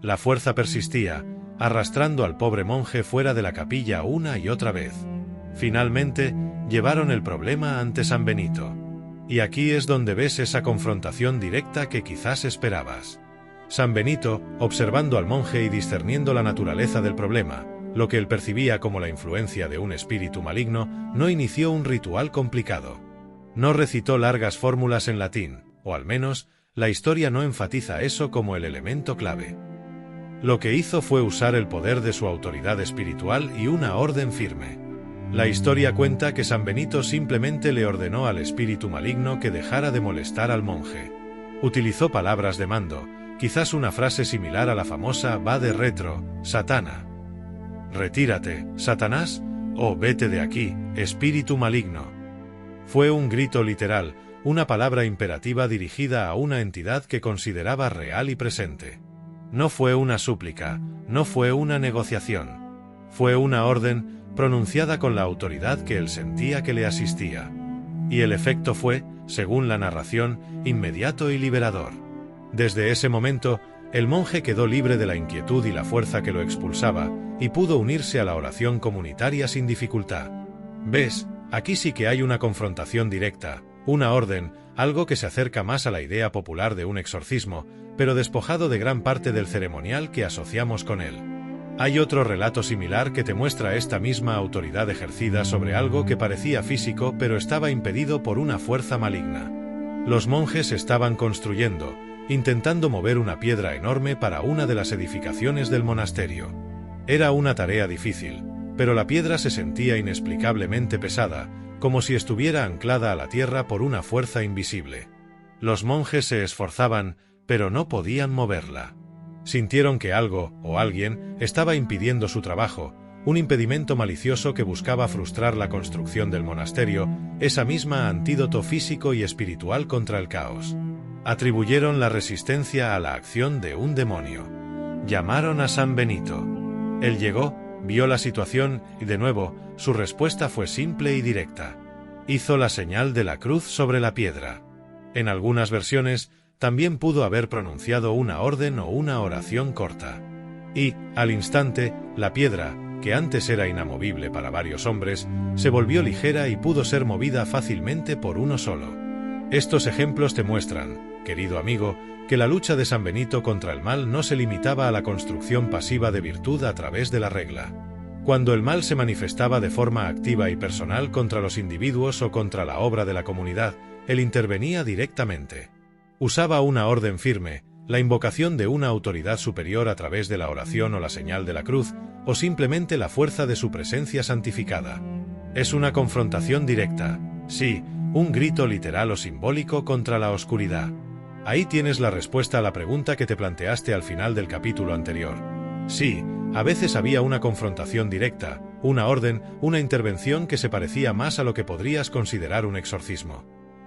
La fuerza persistía, arrastrando al pobre monje fuera de la capilla una y otra vez. Finalmente, llevaron el problema ante San Benito. Y aquí es donde ves esa confrontación directa que quizás esperabas. San Benito, observando al monje y discerniendo la naturaleza del problema, lo que él percibía como la influencia de un espíritu maligno, no inició un ritual complicado. No recitó largas fórmulas en latín, o al menos, la historia no enfatiza eso como el elemento clave. Lo que hizo fue usar el poder de su autoridad espiritual y una orden firme. La historia cuenta que San Benito simplemente le ordenó al espíritu maligno que dejara de molestar al monje. Utilizó palabras de mando, quizás una frase similar a la famosa Vade retro, Satana. Retírate, Satanás, o vete de aquí, espíritu maligno. Fue un grito literal, una palabra imperativa dirigida a una entidad que consideraba real y presente. No fue una súplica, no fue una negociación. Fue una orden, pronunciada con la autoridad que él sentía que le asistía. Y el efecto fue, según la narración, inmediato y liberador. Desde ese momento, el monje quedó libre de la inquietud y la fuerza que lo expulsaba, y pudo unirse a la oración comunitaria sin dificultad. ¿Ves? Aquí sí que hay una confrontación directa, una orden, algo que se acerca más a la idea popular de un exorcismo, pero despojado de gran parte del ceremonial que asociamos con él. Hay otro relato similar que te muestra esta misma autoridad ejercida sobre algo que parecía físico pero estaba impedido por una fuerza maligna. Los monjes estaban construyendo, intentando mover una piedra enorme para una de las edificaciones del monasterio. Era una tarea difícil, pero la piedra se sentía inexplicablemente pesada, como si estuviera anclada a la tierra por una fuerza invisible. Los monjes se esforzaban, pero no podían moverla. Sintieron que algo, o alguien, estaba impidiendo su trabajo, un impedimento malicioso que buscaba frustrar la construcción del monasterio, esa misma antídoto físico y espiritual contra el caos. Atribuyeron la resistencia a la acción de un demonio. Llamaron a San Benito. Él llegó, vio la situación y, de nuevo, su respuesta fue simple y directa. Hizo la señal de la cruz sobre la piedra. En algunas versiones, también pudo haber pronunciado una orden o una oración corta. Y, al instante, la piedra, que antes era inamovible para varios hombres, se volvió ligera y pudo ser movida fácilmente por uno solo. Estos ejemplos te muestran, querido amigo, que la lucha de San Benito contra el mal no se limitaba a la construcción pasiva de virtud a través de la regla. Cuando el mal se manifestaba de forma activa y personal contra los individuos o contra la obra de la comunidad, él intervenía directamente. Usaba una orden firme, la invocación de una autoridad superior a través de la oración o la señal de la cruz, o simplemente la fuerza de su presencia santificada. Es una confrontación directa, sí, un grito literal o simbólico contra la oscuridad. Ahí tienes la respuesta a la pregunta que te planteaste al final del capítulo anterior. Sí, a veces había una confrontación directa, una orden, una intervención que se parecía más a lo que podrías considerar un exorcismo.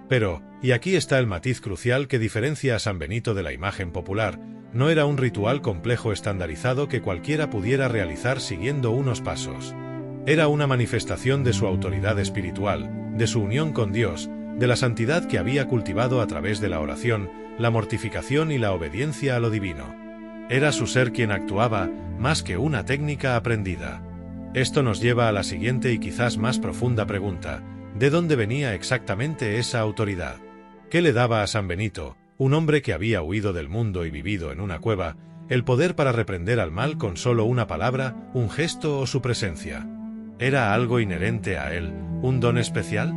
Pero, y aquí está el matiz crucial que diferencia a San Benito de la imagen popular, no era un ritual complejo estandarizado que cualquiera pudiera realizar siguiendo unos pasos. Era una manifestación de su autoridad espiritual, de su unión con Dios, de la santidad que había cultivado a través de la oración, la mortificación y la obediencia a lo divino. Era su ser quien actuaba, más que una técnica aprendida. Esto nos lleva a la siguiente y quizás más profunda pregunta: ¿de dónde venía exactamente esa autoridad? ¿Qué le daba a San Benito, un hombre que había huido del mundo y vivido en una cueva, el poder para reprender al mal con solo una palabra, un gesto o su presencia? ¿Era algo inherente a él, un don especial?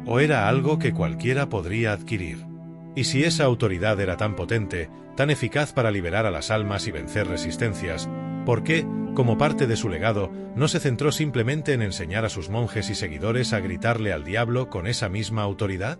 ¿O era algo que cualquiera podría adquirir? Y si esa autoridad era tan potente, tan eficaz para liberar a las almas y vencer resistencias, ¿por qué, como parte de su legado, no se centró simplemente en enseñar a sus monjes y seguidores a gritarle al diablo con esa misma autoridad?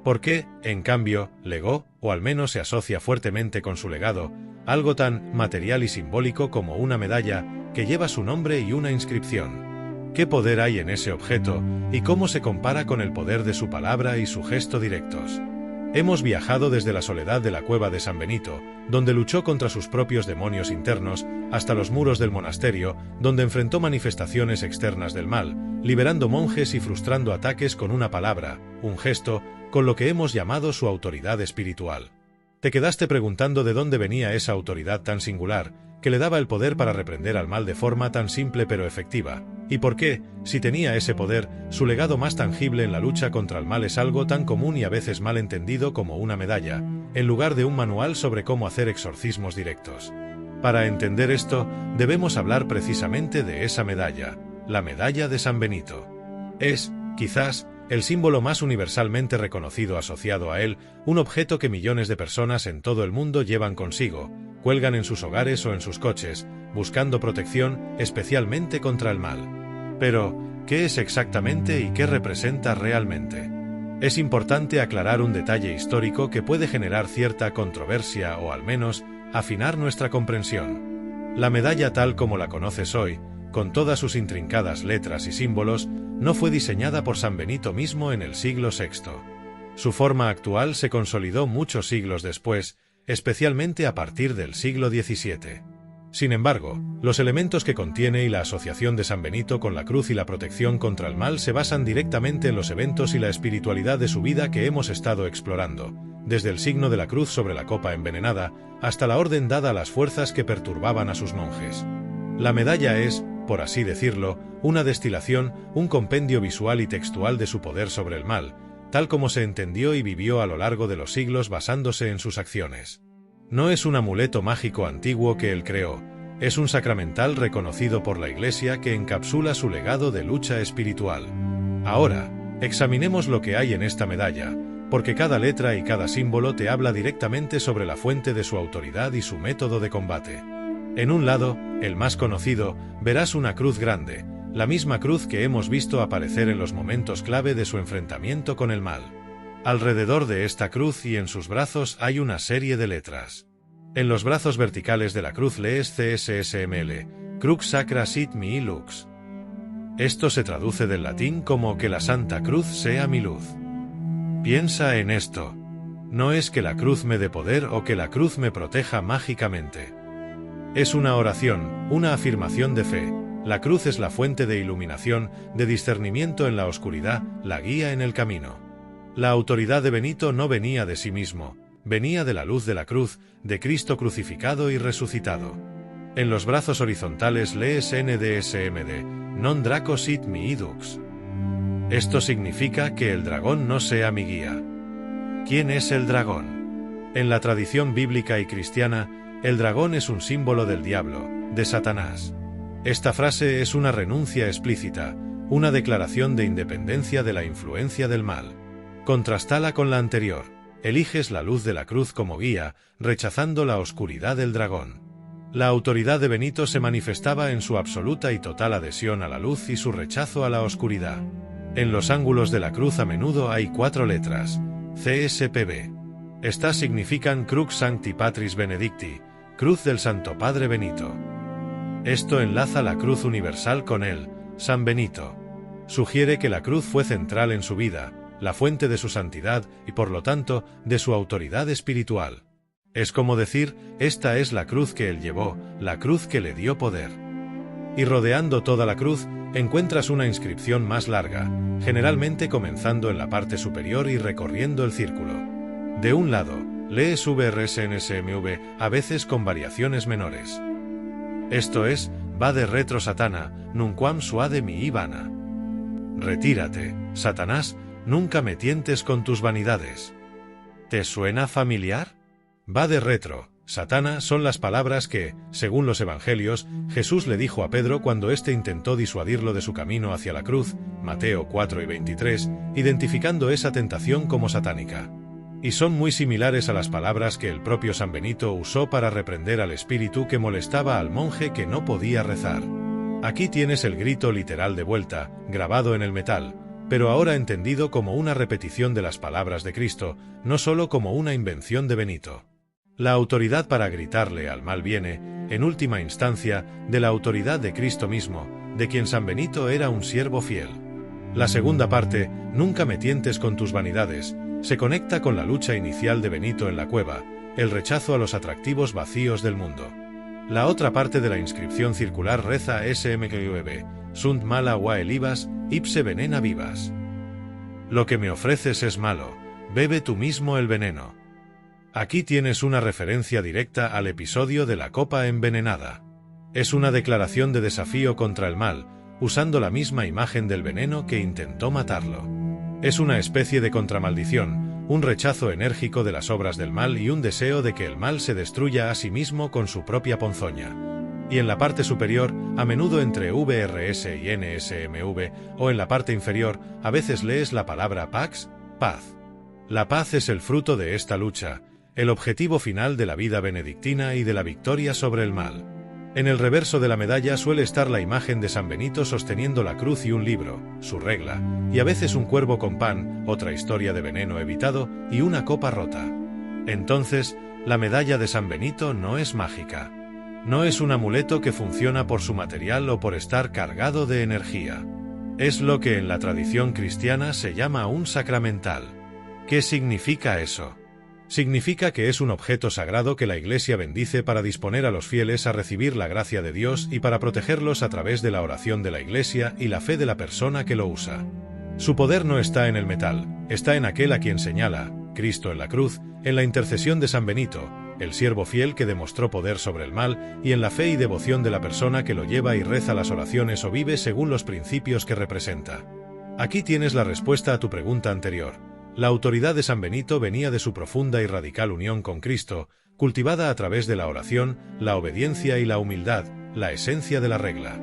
¿Por qué, en cambio, legó, o al menos se asocia fuertemente con su legado, algo tan material y simbólico como una medalla que lleva su nombre y una inscripción? ¿Qué poder hay en ese objeto, y cómo se compara con el poder de su palabra y su gesto directos? Hemos viajado desde la soledad de la cueva de San Benito, donde luchó contra sus propios demonios internos, hasta los muros del monasterio, donde enfrentó manifestaciones externas del mal, liberando monjes y frustrando ataques con una palabra, un gesto, con lo que hemos llamado su autoridad espiritual. Te quedaste preguntando de dónde venía esa autoridad tan singular, que le daba el poder para reprender al mal de forma tan simple pero efectiva, y por qué, si tenía ese poder, su legado más tangible en la lucha contra el mal es algo tan común y a veces mal entendido como una medalla, en lugar de un manual sobre cómo hacer exorcismos directos. Para entender esto, debemos hablar precisamente de esa medalla, la medalla de San Benito. Es, quizás, el símbolo más universalmente reconocido asociado a él, un objeto que millones de personas en todo el mundo llevan consigo, cuelgan en sus hogares o en sus coches, buscando protección, especialmente contra el mal. Pero, ¿qué es exactamente y qué representa realmente? Es importante aclarar un detalle histórico que puede generar cierta controversia o al menos afinar nuestra comprensión. La medalla tal como la conoces hoy, con todas sus intrincadas letras y símbolos, no fue diseñada por San Benito mismo en el siglo VI. Su forma actual se consolidó muchos siglos después, especialmente a partir del siglo XVII. Sin embargo, los elementos que contiene y la asociación de San Benito con la cruz y la protección contra el mal se basan directamente en los eventos y la espiritualidad de su vida que hemos estado explorando, desde el signo de la cruz sobre la copa envenenada, hasta la orden dada a las fuerzas que perturbaban a sus monjes. La medalla es, por así decirlo, una destilación, un compendio visual y textual de su poder sobre el mal, tal como se entendió y vivió a lo largo de los siglos basándose en sus acciones. No es un amuleto mágico antiguo que él creó, es un sacramental reconocido por la Iglesia que encapsula su legado de lucha espiritual. Ahora, examinemos lo que hay en esta medalla, porque cada letra y cada símbolo te habla directamente sobre la fuente de su autoridad y su método de combate. En un lado, el más conocido, verás una cruz grande, la misma cruz que hemos visto aparecer en los momentos clave de su enfrentamiento con el mal. Alrededor de esta cruz y en sus brazos hay una serie de letras. En los brazos verticales de la cruz lees CSSML, Crux Sacra Sit Mihi Lux. Esto se traduce del latín como que la Santa Cruz sea mi luz. Piensa en esto. No es que la cruz me dé poder o que la cruz me proteja mágicamente. Es una oración, una afirmación de fe. La cruz es la fuente de iluminación, de discernimiento en la oscuridad, la guía en el camino. La autoridad de Benito no venía de sí mismo, venía de la luz de la cruz, de Cristo crucificado y resucitado. En los brazos horizontales lees NDSMD, Non Draco Sit Mihi Dux. Esto significa que el dragón no sea mi guía. ¿Quién es el dragón? En la tradición bíblica y cristiana, el dragón es un símbolo del diablo, de Satanás. Esta frase es una renuncia explícita, una declaración de independencia de la influencia del mal. Contrastala con la anterior. Eliges la luz de la cruz como guía, rechazando la oscuridad del dragón. La autoridad de Benito se manifestaba en su absoluta y total adhesión a la luz y su rechazo a la oscuridad. En los ángulos de la cruz a menudo hay 4 letras, CSPB. Estas significan Crux Sancti Patris Benedicti, Cruz del Santo Padre Benito. Esto enlaza la cruz universal con él, San Benito. Sugiere que la cruz fue central en su vida, la fuente de su santidad y por lo tanto, de su autoridad espiritual. Es como decir, esta es la cruz que él llevó, la cruz que le dio poder. Y rodeando toda la cruz, encuentras una inscripción más larga, generalmente comenzando en la parte superior y recorriendo el círculo. De un lado, lees VRSNSMV, a veces con variaciones menores. Esto es, Vade retro Satana, nunquam suade mihi vana. Retírate, Satanás, nunca me tientes con tus vanidades. ¿Te suena familiar? Vade retro, Satana son las palabras que, según los evangelios, Jesús le dijo a Pedro cuando éste intentó disuadirlo de su camino hacia la cruz, Mateo 4 y 23, identificando esa tentación como satánica. Y son muy similares a las palabras que el propio San Benito usó para reprender al espíritu que molestaba al monje que no podía rezar. Aquí tienes el grito literal de vuelta, grabado en el metal, pero ahora entendido como una repetición de las palabras de Cristo, no solo como una invención de Benito. La autoridad para gritarle al mal viene, en última instancia, de la autoridad de Cristo mismo, de quien San Benito era un siervo fiel. La segunda parte, nunca me tientes con tus vanidades, se conecta con la lucha inicial de Benito en la cueva, el rechazo a los atractivos vacíos del mundo. La otra parte de la inscripción circular reza SMQV, Sunt mala wa elivas, ipse venena vivas. Lo que me ofreces es malo, bebe tú mismo el veneno. Aquí tienes una referencia directa al episodio de la copa envenenada. Es una declaración de desafío contra el mal, usando la misma imagen del veneno que intentó matarlo. Es una especie de contramaldición, un rechazo enérgico de las obras del mal y un deseo de que el mal se destruya a sí mismo con su propia ponzoña. Y en la parte superior, a menudo entre VRS y NSMV, o en la parte inferior, a veces lees la palabra Pax, paz. La paz es el fruto de esta lucha, el objetivo final de la vida benedictina y de la victoria sobre el mal. En el reverso de la medalla suele estar la imagen de San Benito sosteniendo la cruz y un libro, su regla, y a veces un cuervo con pan, otra historia de veneno evitado, y una copa rota. Entonces, la medalla de San Benito no es mágica. No es un amuleto que funciona por su material o por estar cargado de energía. Es lo que en la tradición cristiana se llama un sacramental. ¿Qué significa eso? Significa que es un objeto sagrado que la Iglesia bendice para disponer a los fieles a recibir la gracia de Dios y para protegerlos a través de la oración de la Iglesia y la fe de la persona que lo usa. Su poder no está en el metal, está en aquel a quien señala, Cristo en la cruz, en la intercesión de San Benito, el siervo fiel que demostró poder sobre el mal, y en la fe y devoción de la persona que lo lleva y reza las oraciones o vive según los principios que representa. Aquí tienes la respuesta a tu pregunta anterior. La autoridad de San Benito venía de su profunda y radical unión con Cristo, cultivada a través de la oración, la obediencia y la humildad, la esencia de la regla.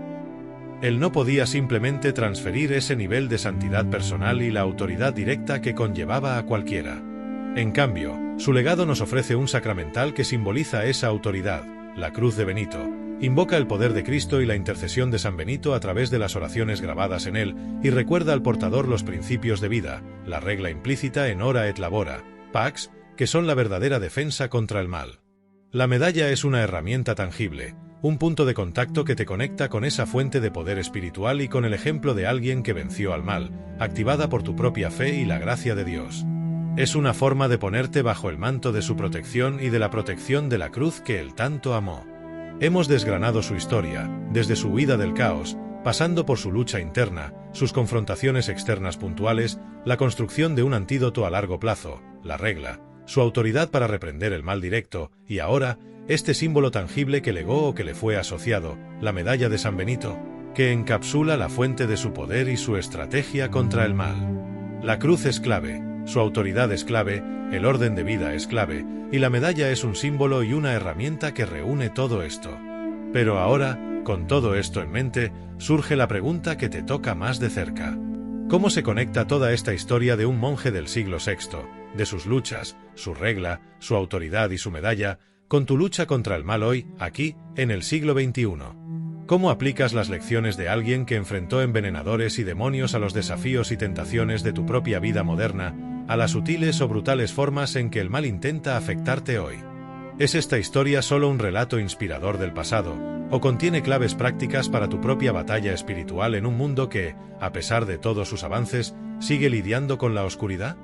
Él no podía simplemente transferir ese nivel de santidad personal y la autoridad directa que conllevaba a cualquiera. En cambio, su legado nos ofrece un sacramental que simboliza esa autoridad, la cruz de Benito, Invoca el poder de Cristo y la intercesión de San Benito a través de las oraciones grabadas en él y recuerda al portador los principios de vida, la regla implícita en Ora et Labora, Pax, que son la verdadera defensa contra el mal. La medalla es una herramienta tangible, un punto de contacto que te conecta con esa fuente de poder espiritual y con el ejemplo de alguien que venció al mal, activada por tu propia fe y la gracia de Dios. Es una forma de ponerte bajo el manto de su protección y de la protección de la cruz que él tanto amó. Hemos desgranado su historia, desde su huida del caos, pasando por su lucha interna, sus confrontaciones externas puntuales, la construcción de un antídoto a largo plazo, la regla, su autoridad para reprender el mal directo, y ahora, este símbolo tangible que legó o que le fue asociado, la medalla de San Benito, que encapsula la fuente de su poder y su estrategia contra el mal. La cruz es clave, su autoridad es clave, el orden de vida es clave, y la medalla es un símbolo y una herramienta que reúne todo esto. Pero ahora, con todo esto en mente, surge la pregunta que te toca más de cerca. ¿Cómo se conecta toda esta historia de un monje del siglo VI, de sus luchas, su regla, su autoridad y su medalla, con tu lucha contra el mal hoy, aquí, en el siglo XXI? ¿Cómo aplicas las lecciones de alguien que enfrentó envenenadores y demonios a los desafíos y tentaciones de tu propia vida moderna, a las sutiles o brutales formas en que el mal intenta afectarte hoy? ¿Es esta historia solo un relato inspirador del pasado, o contiene claves prácticas para tu propia batalla espiritual en un mundo que, a pesar de todos sus avances, sigue lidiando con la oscuridad?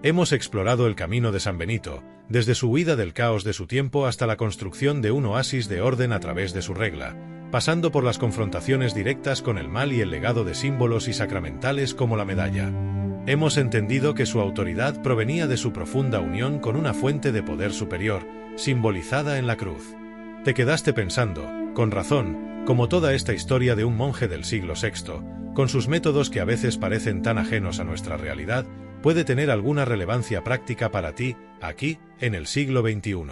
Hemos explorado el camino de San Benito, desde su huida del caos de su tiempo hasta la construcción de un oasis de orden a través de su regla, pasando por las confrontaciones directas con el mal y el legado de símbolos y sacramentales como la medalla. Hemos entendido que su autoridad provenía de su profunda unión con una fuente de poder superior, simbolizada en la cruz. Te quedaste pensando, con razón, como toda esta historia de un monje del siglo VI, con sus métodos que a veces parecen tan ajenos a nuestra realidad, puede tener alguna relevancia práctica para ti, aquí, en el siglo XXI.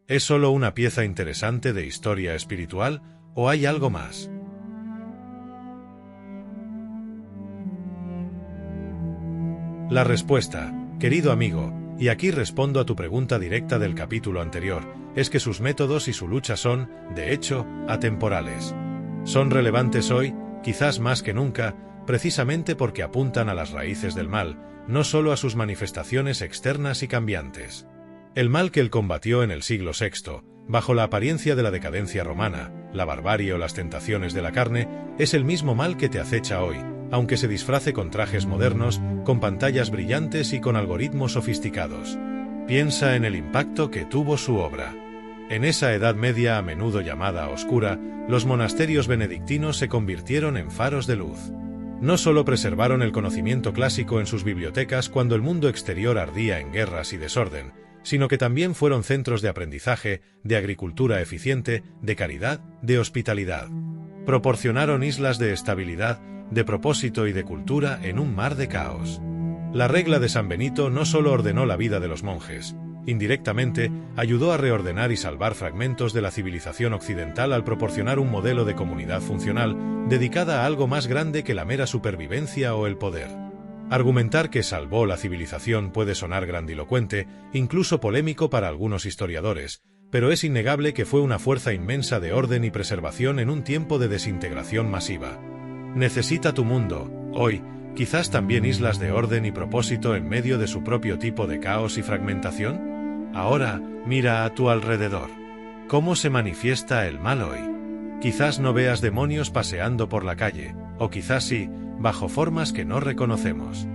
¿Es solo una pieza interesante de historia espiritual, o hay algo más? La respuesta, querido amigo, y aquí respondo a tu pregunta directa del capítulo anterior, es que sus métodos y su lucha son, de hecho, atemporales. Son relevantes hoy, quizás más que nunca, precisamente porque apuntan a las raíces del mal, no solo a sus manifestaciones externas y cambiantes. El mal que él combatió en el siglo VI, bajo la apariencia de la decadencia romana, la barbarie o las tentaciones de la carne, es el mismo mal que te acecha hoy, aunque se disfrace con trajes modernos, con pantallas brillantes y con algoritmos sofisticados. Piensa en el impacto que tuvo su obra. En esa Edad Media a menudo llamada oscura, los monasterios benedictinos se convirtieron en faros de luz. No solo preservaron el conocimiento clásico en sus bibliotecas cuando el mundo exterior ardía en guerras y desorden, sino que también fueron centros de aprendizaje, de agricultura eficiente, de caridad, de hospitalidad. Proporcionaron islas de estabilidad, de propósito y de cultura en un mar de caos. La regla de San Benito no solo ordenó la vida de los monjes, indirectamente ayudó a reordenar y salvar fragmentos de la civilización occidental al proporcionar un modelo de comunidad funcional dedicada a algo más grande que la mera supervivencia o el poder. Argumentar que salvó la civilización puede sonar grandilocuente, incluso polémico para algunos historiadores, pero es innegable que fue una fuerza inmensa de orden y preservación en un tiempo de desintegración masiva. ¿Necesita tu mundo, hoy, quizás también islas de orden y propósito en medio de su propio tipo de caos y fragmentación? Ahora, mira a tu alrededor. ¿Cómo se manifiesta el mal hoy? Quizás no veas demonios paseando por la calle, o quizás sí, bajo formas que no reconocemos.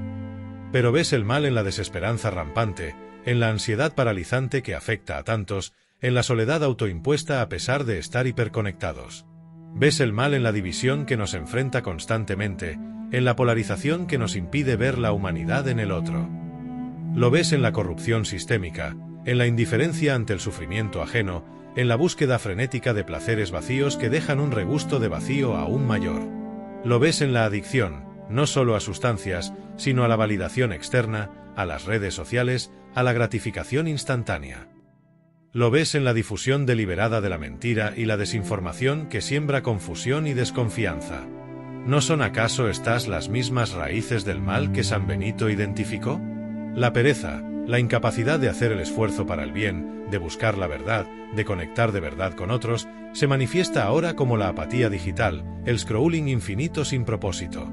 Pero ves el mal en la desesperanza rampante, en la ansiedad paralizante que afecta a tantos, en la soledad autoimpuesta a pesar de estar hiperconectados. Ves el mal en la división que nos enfrenta constantemente, en la polarización que nos impide ver la humanidad en el otro. Lo ves en la corrupción sistémica, en la indiferencia ante el sufrimiento ajeno, en la búsqueda frenética de placeres vacíos que dejan un regusto de vacío aún mayor. Lo ves en la adicción, no solo a sustancias, sino a la validación externa, a las redes sociales, a la gratificación instantánea. Lo ves en la difusión deliberada de la mentira y la desinformación que siembra confusión y desconfianza. ¿No son acaso estas las mismas raíces del mal que San Benito identificó? La pereza, La incapacidad de hacer el esfuerzo para el bien, de buscar la verdad, de conectar de verdad con otros, se manifiesta ahora como la apatía digital, el scrolling infinito sin propósito.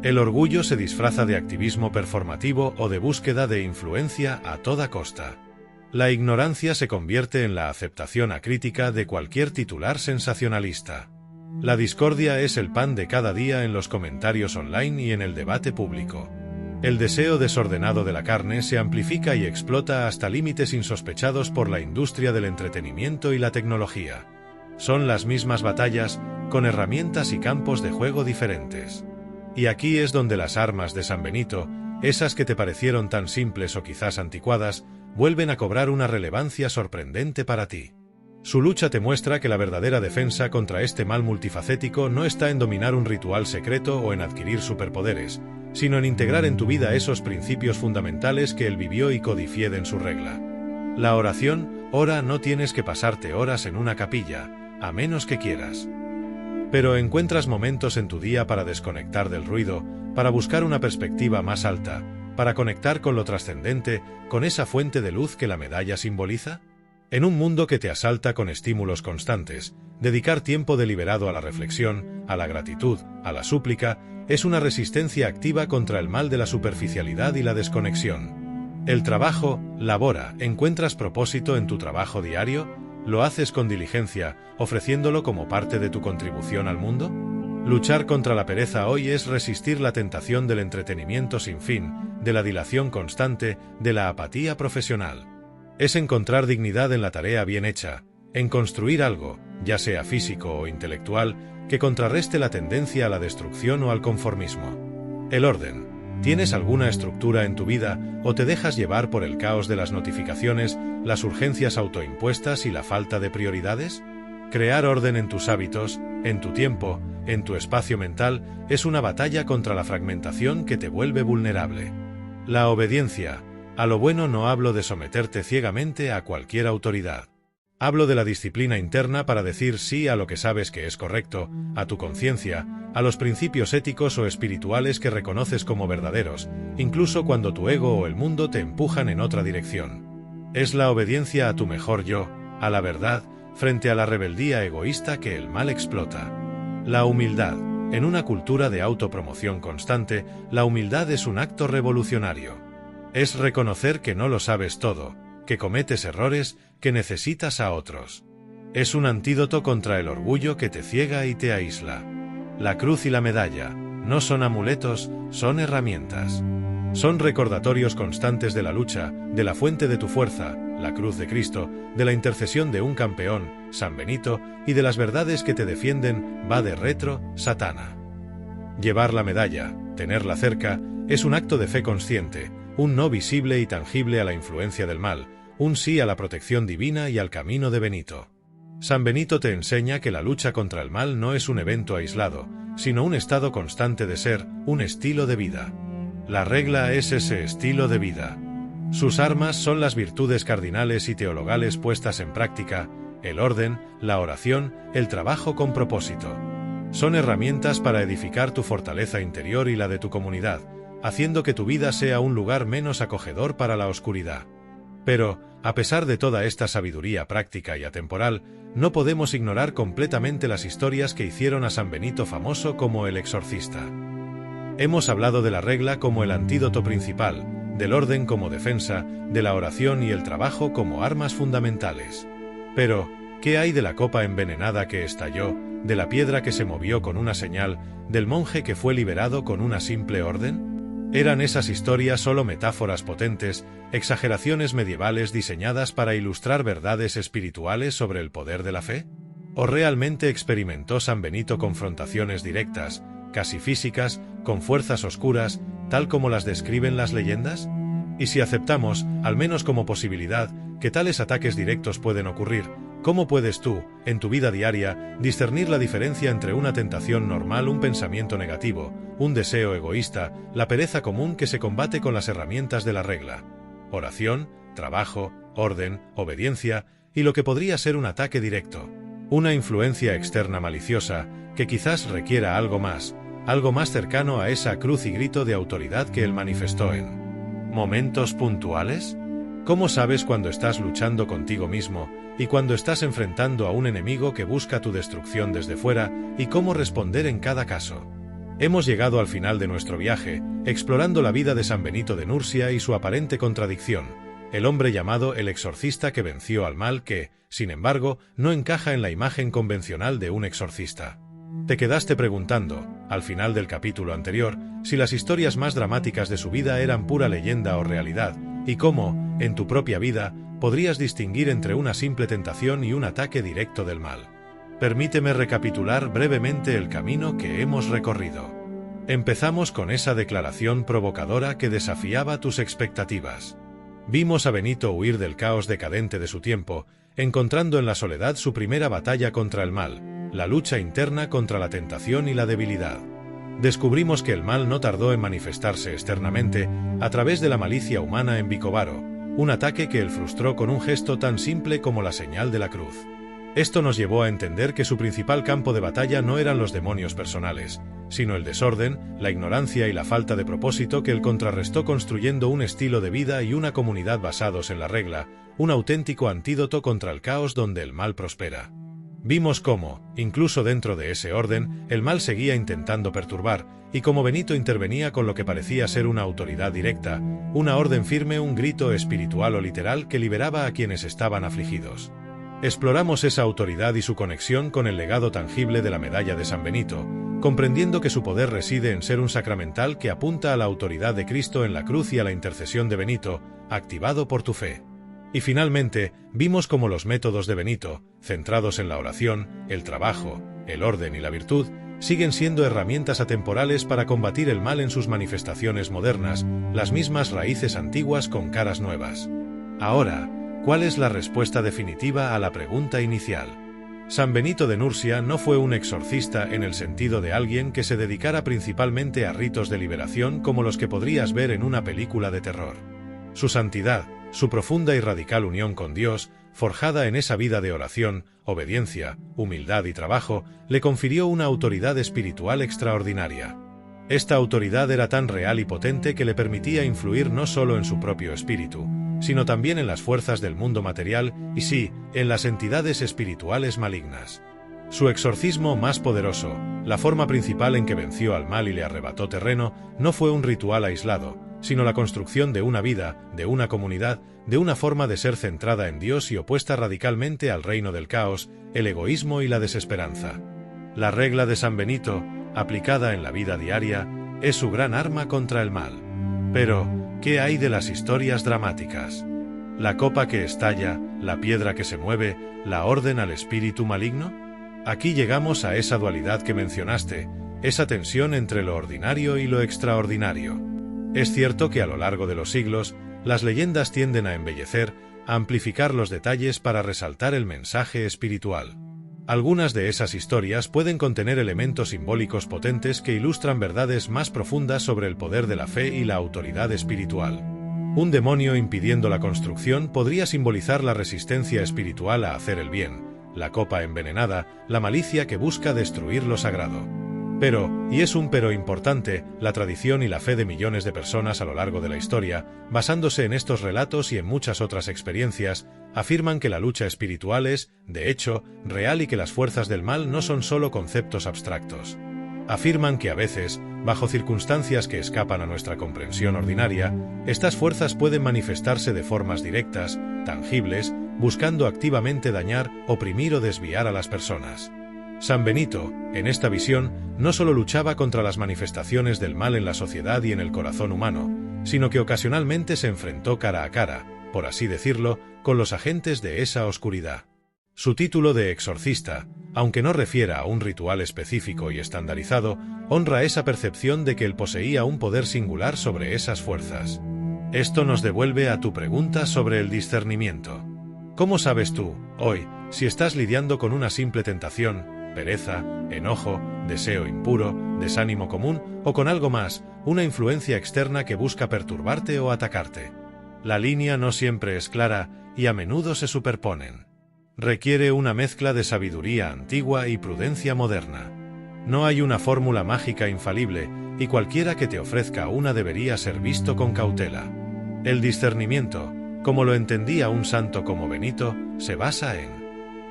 El orgullo se disfraza de activismo performativo o de búsqueda de influencia a toda costa. La ignorancia se convierte en la aceptación acrítica de cualquier titular sensacionalista. La discordia es el pan de cada día en los comentarios online y en el debate público. El deseo desordenado de la carne se amplifica y explota hasta límites insospechados por la industria del entretenimiento y la tecnología. Son las mismas batallas, con herramientas y campos de juego diferentes. Y aquí es donde las armas de San Benito, esas que te parecieron tan simples o quizás anticuadas, vuelven a cobrar una relevancia sorprendente para ti. Su lucha te muestra que la verdadera defensa contra este mal multifacético no está en dominar un ritual secreto o en adquirir superpoderes, sino en integrar en tu vida esos principios fundamentales que él vivió y codifié en su regla. La oración, ora, no tienes que pasarte horas en una capilla, a menos que quieras. Pero encuentras momentos en tu día para desconectar del ruido, para buscar una perspectiva más alta, para conectar con lo trascendente, con esa fuente de luz que la medalla simboliza. En un mundo que te asalta con estímulos constantes, dedicar tiempo deliberado a la reflexión, a la gratitud, a la súplica, es una resistencia activa contra el mal de la superficialidad y la desconexión. El trabajo, labora, ¿encuentras propósito en tu trabajo diario? ¿Lo haces con diligencia, ofreciéndolo como parte de tu contribución al mundo? Luchar contra la pereza hoy es resistir la tentación del entretenimiento sin fin, de la dilación constante, de la apatía profesional. Es encontrar dignidad en la tarea bien hecha, en construir algo, ya sea físico o intelectual, que contrarreste la tendencia a la destrucción o al conformismo. El orden. ¿Tienes alguna estructura en tu vida o te dejas llevar por el caos de las notificaciones, las urgencias autoimpuestas y la falta de prioridades? Crear orden en tus hábitos, en tu tiempo, en tu espacio mental, es una batalla contra la fragmentación que te vuelve vulnerable. La obediencia. A lo bueno no hablo de someterte ciegamente a cualquier autoridad. Hablo de la disciplina interna para decir sí a lo que sabes que es correcto, a tu conciencia, a los principios éticos o espirituales que reconoces como verdaderos, incluso cuando tu ego o el mundo te empujan en otra dirección. Es la obediencia a tu mejor yo, a la verdad, frente a la rebeldía egoísta que el mal explota. La humildad. En una cultura de autopromoción constante, la humildad es un acto revolucionario. Es reconocer que no lo sabes todo, que cometes errores, que necesitas a otros. Es un antídoto contra el orgullo que te ciega y te aísla. La cruz y la medalla no son amuletos, son herramientas. Son recordatorios constantes de la lucha, de la fuente de tu fuerza, la cruz de Cristo, de la intercesión de un campeón, San Benito, y de las verdades que te defienden, va de retro, Satana. Llevar la medalla, tenerla cerca, es un acto de fe consciente, un no visible y tangible a la influencia del mal, un sí a la protección divina y al camino de Benito. San Benito te enseña que la lucha contra el mal no es un evento aislado, sino un estado constante de ser, un estilo de vida. La regla es ese estilo de vida. Sus armas son las virtudes cardinales y teologales puestas en práctica, el orden, la oración, el trabajo con propósito. Son herramientas para edificar tu fortaleza interior y la de tu comunidad, haciendo que tu vida sea un lugar menos acogedor para la oscuridad. Pero, a pesar de toda esta sabiduría práctica y atemporal, no podemos ignorar completamente las historias que hicieron a San Benito famoso como el exorcista. Hemos hablado de la regla como el antídoto principal, del orden como defensa, de la oración y el trabajo como armas fundamentales. Pero, ¿qué hay de la copa envenenada que estalló, de la piedra que se movió con una señal, del monje que fue liberado con una simple orden? ¿Eran esas historias solo metáforas potentes, exageraciones medievales diseñadas para ilustrar verdades espirituales sobre el poder de la fe? ¿O realmente experimentó San Benito confrontaciones directas, casi físicas, con fuerzas oscuras, tal como las describen las leyendas? Y si aceptamos, al menos como posibilidad, que tales ataques directos pueden ocurrir, ¿cómo puedes tú, en tu vida diaria, discernir la diferencia entre una tentación normal, un pensamiento negativo, un deseo egoísta, la pereza común que se combate con las herramientas de la regla? Oración, trabajo, orden, obediencia, y lo que podría ser un ataque directo. Una influencia externa maliciosa, que quizás requiera algo más cercano a esa cruz y grito de autoridad que él manifestó en momentos puntuales. ¿Cómo sabes cuando estás luchando contigo mismo y cuando estás enfrentando a un enemigo que busca tu destrucción desde fuera y cómo responder en cada caso? Hemos llegado al final de nuestro viaje, explorando la vida de San Benito de Nursia y su aparente contradicción, el hombre llamado el exorcista que venció al mal que, sin embargo, no encaja en la imagen convencional de un exorcista. Te quedaste preguntando, al final del capítulo anterior, si las historias más dramáticas de su vida eran pura leyenda o realidad, y cómo, en tu propia vida, podrías distinguir entre una simple tentación y un ataque directo del mal. Permíteme recapitular brevemente el camino que hemos recorrido. Empezamos con esa declaración provocadora que desafiaba tus expectativas. Vimos a Benito huir del caos decadente de su tiempo, encontrando en la soledad su primera batalla contra el mal, la lucha interna contra la tentación y la debilidad. Descubrimos que el mal no tardó en manifestarse externamente a través de la malicia humana en Vicovaro, un ataque que él frustró con un gesto tan simple como la señal de la cruz. Esto nos llevó a entender que su principal campo de batalla no eran los demonios personales, sino el desorden, la ignorancia y la falta de propósito que él contrarrestó construyendo un estilo de vida y una comunidad basados en la regla, un auténtico antídoto contra el caos donde el mal prospera. Vimos cómo, incluso dentro de ese orden, el mal seguía intentando perturbar, y cómo Benito intervenía con lo que parecía ser una autoridad directa, una orden firme, un grito espiritual o literal que liberaba a quienes estaban afligidos. Exploramos esa autoridad y su conexión con el legado tangible de la medalla de San Benito, comprendiendo que su poder reside en ser un sacramental que apunta a la autoridad de Cristo en la cruz y a la intercesión de Benito, activado por tu fe. Y finalmente, vimos cómo los métodos de Benito, centrados en la oración, el trabajo, el orden y la virtud, siguen siendo herramientas atemporales para combatir el mal en sus manifestaciones modernas, las mismas raíces antiguas con caras nuevas. Ahora, ¿cuál es la respuesta definitiva a la pregunta inicial? San Benito de Nursia no fue un exorcista en el sentido de alguien que se dedicara principalmente a ritos de liberación como los que podrías ver en una película de terror. Su santidad, su profunda y radical unión con Dios, forjada en esa vida de oración, obediencia, humildad y trabajo, le confirió una autoridad espiritual extraordinaria. Esta autoridad era tan real y potente que le permitía influir no solo en su propio espíritu, sino también en las fuerzas del mundo material y sí, en las entidades espirituales malignas. Su exorcismo más poderoso, la forma principal en que venció al mal y le arrebató terreno, no fue un ritual aislado, sino la construcción de una vida, de una comunidad, de una forma de ser centrada en Dios y opuesta radicalmente al reino del caos, el egoísmo y la desesperanza. La regla de San Benito, aplicada en la vida diaria, es su gran arma contra el mal. Pero, ¿qué hay de las historias dramáticas? ¿La copa que estalla, la piedra que se mueve, la orden al espíritu maligno? Aquí llegamos a esa dualidad que mencionaste, esa tensión entre lo ordinario y lo extraordinario. Es cierto que a lo largo de los siglos, las leyendas tienden a embellecer, a amplificar los detalles para resaltar el mensaje espiritual. Algunas de esas historias pueden contener elementos simbólicos potentes que ilustran verdades más profundas sobre el poder de la fe y la autoridad espiritual. Un demonio impidiendo la construcción podría simbolizar la resistencia espiritual a hacer el bien, la copa envenenada, la malicia que busca destruir lo sagrado. Pero, y es un pero importante, la tradición y la fe de millones de personas a lo largo de la historia, basándose en estos relatos y en muchas otras experiencias, afirman que la lucha espiritual es, de hecho, real y que las fuerzas del mal no son solo conceptos abstractos. Afirman que a veces, bajo circunstancias que escapan a nuestra comprensión ordinaria, estas fuerzas pueden manifestarse de formas directas, tangibles, buscando activamente dañar, oprimir o desviar a las personas. San Benito, en esta visión, no solo luchaba contra las manifestaciones del mal en la sociedad y en el corazón humano, sino que ocasionalmente se enfrentó cara a cara, por así decirlo, con los agentes de esa oscuridad. Su título de exorcista, aunque no refiera a un ritual específico y estandarizado, honra esa percepción de que él poseía un poder singular sobre esas fuerzas. Esto nos devuelve a tu pregunta sobre el discernimiento. ¿Cómo sabes tú, hoy, si estás lidiando con una simple tentación, pereza, enojo, deseo impuro, desánimo común o con algo más, una influencia externa que busca perturbarte o atacarte? La línea no siempre es clara y a menudo se superponen. Requiere una mezcla de sabiduría antigua y prudencia moderna. No hay una fórmula mágica infalible y cualquiera que te ofrezca una debería ser visto con cautela. El discernimiento, como lo entendía un santo como Benito, se basa en: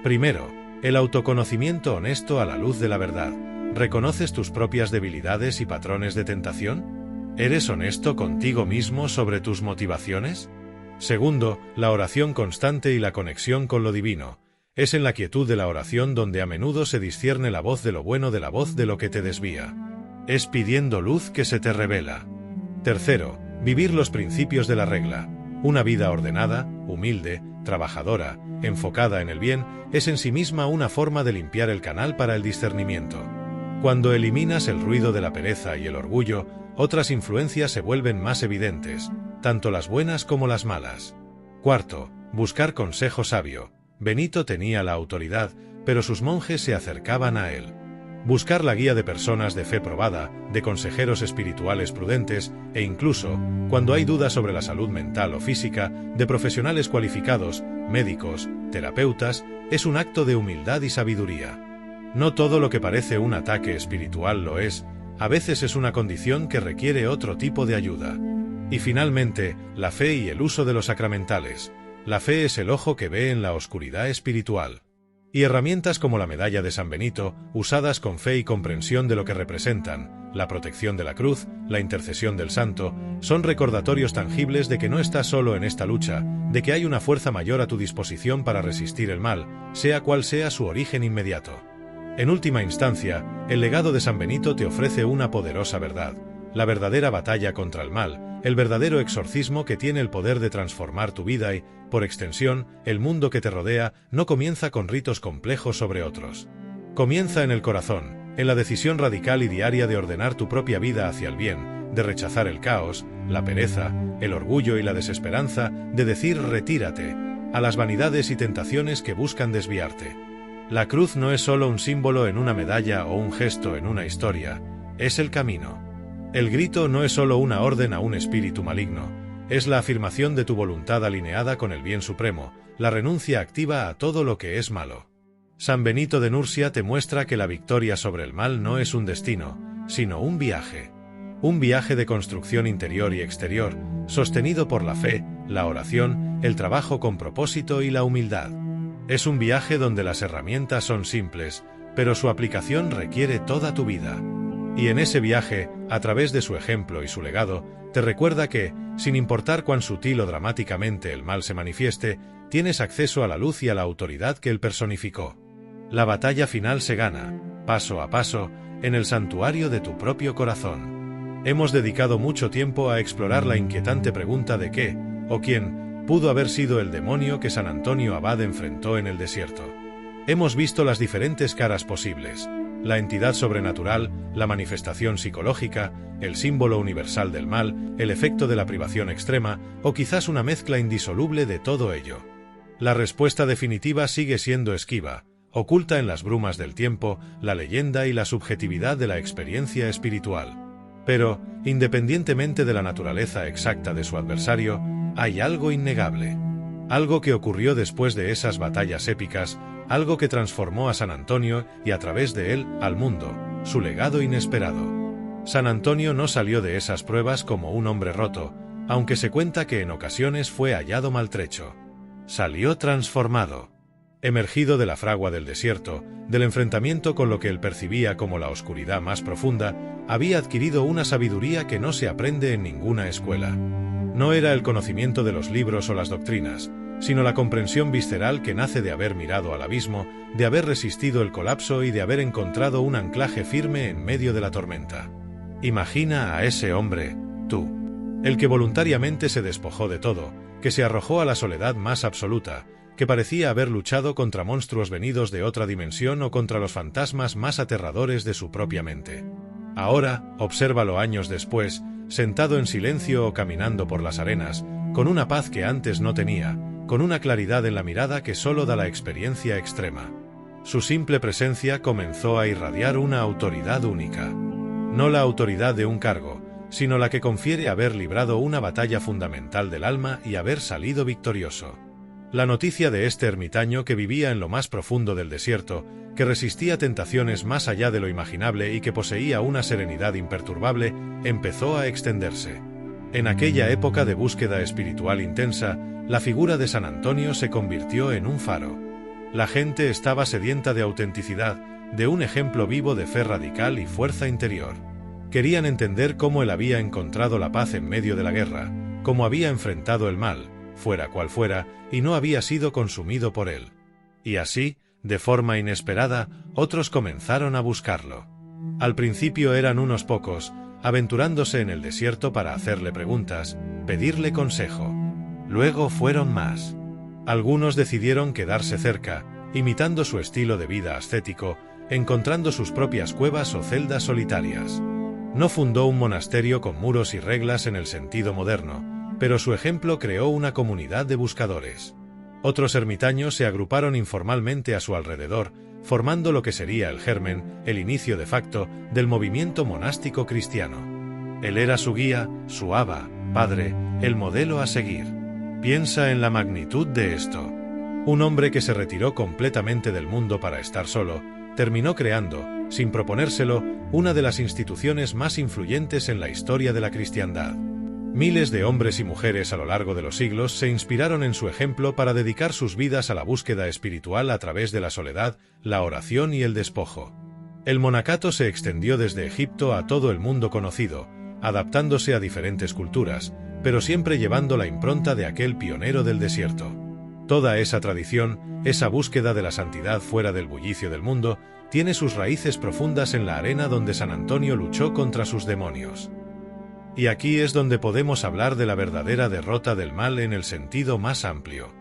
primero, el autoconocimiento honesto a la luz de la verdad. ¿Reconoces tus propias debilidades y patrones de tentación? ¿Eres honesto contigo mismo sobre tus motivaciones? Segundo, la oración constante y la conexión con lo divino. Es en la quietud de la oración donde a menudo se discierne la voz de lo bueno de la voz de lo que te desvía. Es pidiendo luz que se te revela. Tercero, vivir los principios de la regla. Una vida ordenada, humilde, trabajadora, enfocada en el bien, es en sí misma una forma de limpiar el canal para el discernimiento. Cuando eliminas el ruido de la pereza y el orgullo, otras influencias se vuelven más evidentes, tanto las buenas como las malas. Cuarto, buscar consejo sabio. Benito tenía la autoridad, pero sus monjes se acercaban a él. Buscar la guía de personas de fe probada, de consejeros espirituales prudentes, e incluso, cuando hay dudas sobre la salud mental o física, de profesionales cualificados, médicos, terapeutas, es un acto de humildad y sabiduría. No todo lo que parece un ataque espiritual lo es, a veces es una condición que requiere otro tipo de ayuda. Y finalmente, la fe y el uso de los sacramentales. La fe es el ojo que ve en la oscuridad espiritual. Y herramientas como la medalla de San Benito, usadas con fe y comprensión de lo que representan, la protección de la cruz, la intercesión del santo, son recordatorios tangibles de que no estás solo en esta lucha, de que hay una fuerza mayor a tu disposición para resistir el mal, sea cual sea su origen inmediato. En última instancia, el legado de San Benito te ofrece una poderosa verdad, la verdadera batalla contra el mal, el verdadero exorcismo que tiene el poder de transformar tu vida y, por extensión, el mundo que te rodea, no comienza con ritos complejos sobre otros. Comienza en el corazón, en la decisión radical y diaria de ordenar tu propia vida hacia el bien, de rechazar el caos, la pereza, el orgullo y la desesperanza, de decir retírate a las vanidades y tentaciones que buscan desviarte. La cruz no es solo un símbolo en una medalla o un gesto en una historia, es el camino. El grito no es solo una orden a un espíritu maligno, es la afirmación de tu voluntad alineada con el bien supremo, la renuncia activa a todo lo que es malo. San Benito de Nursia te muestra que la victoria sobre el mal no es un destino, sino un viaje. Un viaje de construcción interior y exterior, sostenido por la fe, la oración, el trabajo con propósito y la humildad. Es un viaje donde las herramientas son simples, pero su aplicación requiere toda tu vida. Y en ese viaje, a través de su ejemplo y su legado, te recuerda que, sin importar cuán sutil o dramáticamente el mal se manifieste, tienes acceso a la luz y a la autoridad que él personificó. La batalla final se gana, paso a paso, en el santuario de tu propio corazón. Hemos dedicado mucho tiempo a explorar la inquietante pregunta de qué, o quién, pudo haber sido el demonio que San Antonio Abad enfrentó en el desierto. Hemos visto las diferentes caras posibles. La entidad sobrenatural, la manifestación psicológica, el símbolo universal del mal, el efecto de la privación extrema, o quizás una mezcla indisoluble de todo ello. La respuesta definitiva sigue siendo esquiva, oculta en las brumas del tiempo, la leyenda y la subjetividad de la experiencia espiritual. Pero, independientemente de la naturaleza exacta de su adversario, hay algo innegable. Algo que ocurrió después de esas batallas épicas, algo que transformó a San Antonio y a través de él al mundo, su legado inesperado. San Antonio no salió de esas pruebas como un hombre roto, aunque se cuenta que en ocasiones fue hallado maltrecho. Salió transformado. Emergido de la fragua del desierto, del enfrentamiento con lo que él percibía como la oscuridad más profunda, había adquirido una sabiduría que no se aprende en ninguna escuela. No era el conocimiento de los libros o las doctrinas, sino la comprensión visceral que nace de haber mirado al abismo, de haber resistido el colapso y de haber encontrado un anclaje firme en medio de la tormenta. Imagina a ese hombre, tú, el que voluntariamente se despojó de todo, que se arrojó a la soledad más absoluta, que parecía haber luchado contra monstruos venidos de otra dimensión o contra los fantasmas más aterradores de su propia mente. Ahora, obsérvalo años después, sentado en silencio o caminando por las arenas, con una paz que antes no tenía, con una claridad en la mirada que solo da la experiencia extrema. Su simple presencia comenzó a irradiar una autoridad única. No la autoridad de un cargo, sino la que confiere haber librado una batalla fundamental del alma y haber salido victorioso. La noticia de este ermitaño que vivía en lo más profundo del desierto, que resistía tentaciones más allá de lo imaginable y que poseía una serenidad imperturbable, empezó a extenderse. En aquella época de búsqueda espiritual intensa, la figura de San Antonio se convirtió en un faro. La gente estaba sedienta de autenticidad, de un ejemplo vivo de fe radical y fuerza interior. Querían entender cómo él había encontrado la paz en medio de la guerra, cómo había enfrentado el mal, fuera cual fuera, y no había sido consumido por él. Y así, de forma inesperada, otros comenzaron a buscarlo. Al principio eran unos pocos, aventurándose en el desierto para hacerle preguntas, pedirle consejo. Luego fueron más. Algunos decidieron quedarse cerca, imitando su estilo de vida ascético, encontrando sus propias cuevas o celdas solitarias. No fundó un monasterio con muros y reglas en el sentido moderno, pero su ejemplo creó una comunidad de buscadores. Otros ermitaños se agruparon informalmente a su alrededor, formando lo que sería el germen, el inicio de facto, del movimiento monástico cristiano. Él era su guía, su abba, padre, el modelo a seguir. Piensa en la magnitud de esto. Un hombre que se retiró completamente del mundo para estar solo, terminó creando, sin proponérselo, una de las instituciones más influyentes en la historia de la cristiandad. Miles de hombres y mujeres a lo largo de los siglos se inspiraron en su ejemplo para dedicar sus vidas a la búsqueda espiritual a través de la soledad, la oración y el despojo. El monacato se extendió desde Egipto a todo el mundo conocido, adaptándose a diferentes culturas, pero siempre llevando la impronta de aquel pionero del desierto. Toda esa tradición, esa búsqueda de la santidad fuera del bullicio del mundo, tiene sus raíces profundas en la arena donde San Antonio luchó contra sus demonios. Y aquí es donde podemos hablar de la verdadera derrota del mal en el sentido más amplio.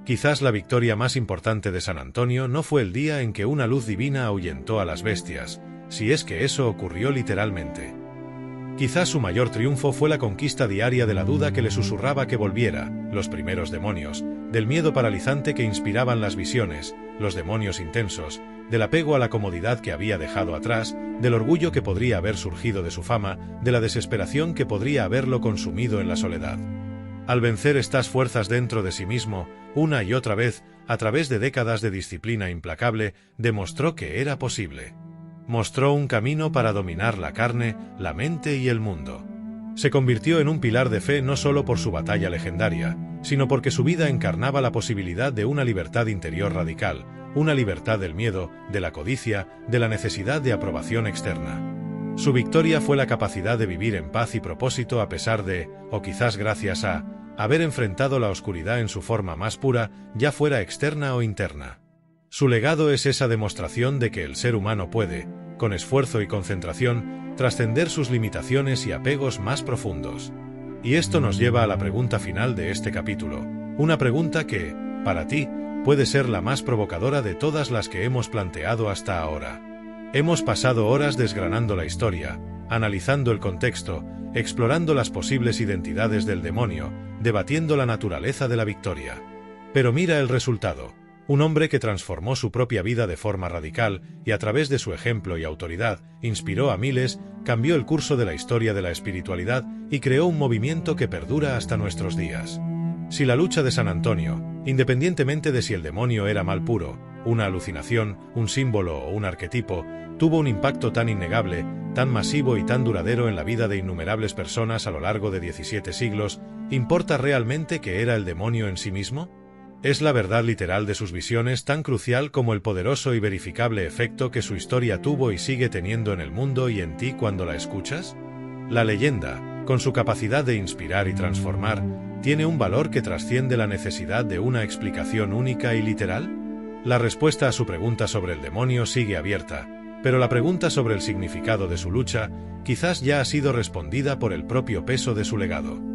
Quizás la victoria más importante de San Antonio no fue el día en que una luz divina ahuyentó a las bestias, si es que eso ocurrió literalmente. Quizás su mayor triunfo fue la conquista diaria de la duda que le susurraba que volviera, los primeros demonios, del miedo paralizante que inspiraban las visiones, los demonios intensos, del apego a la comodidad que había dejado atrás, del orgullo que podría haber surgido de su fama, de la desesperación que podría haberlo consumido en la soledad. Al vencer estas fuerzas dentro de sí mismo, una y otra vez, a través de décadas de disciplina implacable, demostró que era posible. Mostró un camino para dominar la carne, la mente y el mundo. Se convirtió en un pilar de fe no solo por su batalla legendaria, sino porque su vida encarnaba la posibilidad de una libertad interior radical, una libertad del miedo, de la codicia, de la necesidad de aprobación externa. Su victoria fue la capacidad de vivir en paz y propósito a pesar de, o quizás gracias a, haber enfrentado la oscuridad en su forma más pura, ya fuera externa o interna. Su legado es esa demostración de que el ser humano puede, con esfuerzo y concentración, trascender sus limitaciones y apegos más profundos. Y esto nos lleva a la pregunta final de este capítulo, una pregunta que, para ti, puede ser la más provocadora de todas las que hemos planteado hasta ahora. Hemos pasado horas desgranando la historia, analizando el contexto, explorando las posibles identidades del demonio, debatiendo la naturaleza de la victoria. Pero mira el resultado. Un hombre que transformó su propia vida de forma radical y a través de su ejemplo y autoridad, inspiró a miles, cambió el curso de la historia de la espiritualidad y creó un movimiento que perdura hasta nuestros días. Si la lucha de San Antonio, independientemente de si el demonio era mal puro, una alucinación, un símbolo o un arquetipo, tuvo un impacto tan innegable, tan masivo y tan duradero en la vida de innumerables personas a lo largo de 17 siglos, ¿importa realmente que era el demonio en sí mismo? ¿Es la verdad literal de sus visiones tan crucial como el poderoso y verificable efecto que su historia tuvo y sigue teniendo en el mundo y en ti cuando la escuchas? La leyenda, con su capacidad de inspirar y transformar, ¿tiene un valor que trasciende la necesidad de una explicación única y literal? La respuesta a su pregunta sobre el demonio sigue abierta, pero la pregunta sobre el significado de su lucha quizás ya ha sido respondida por el propio peso de su legado.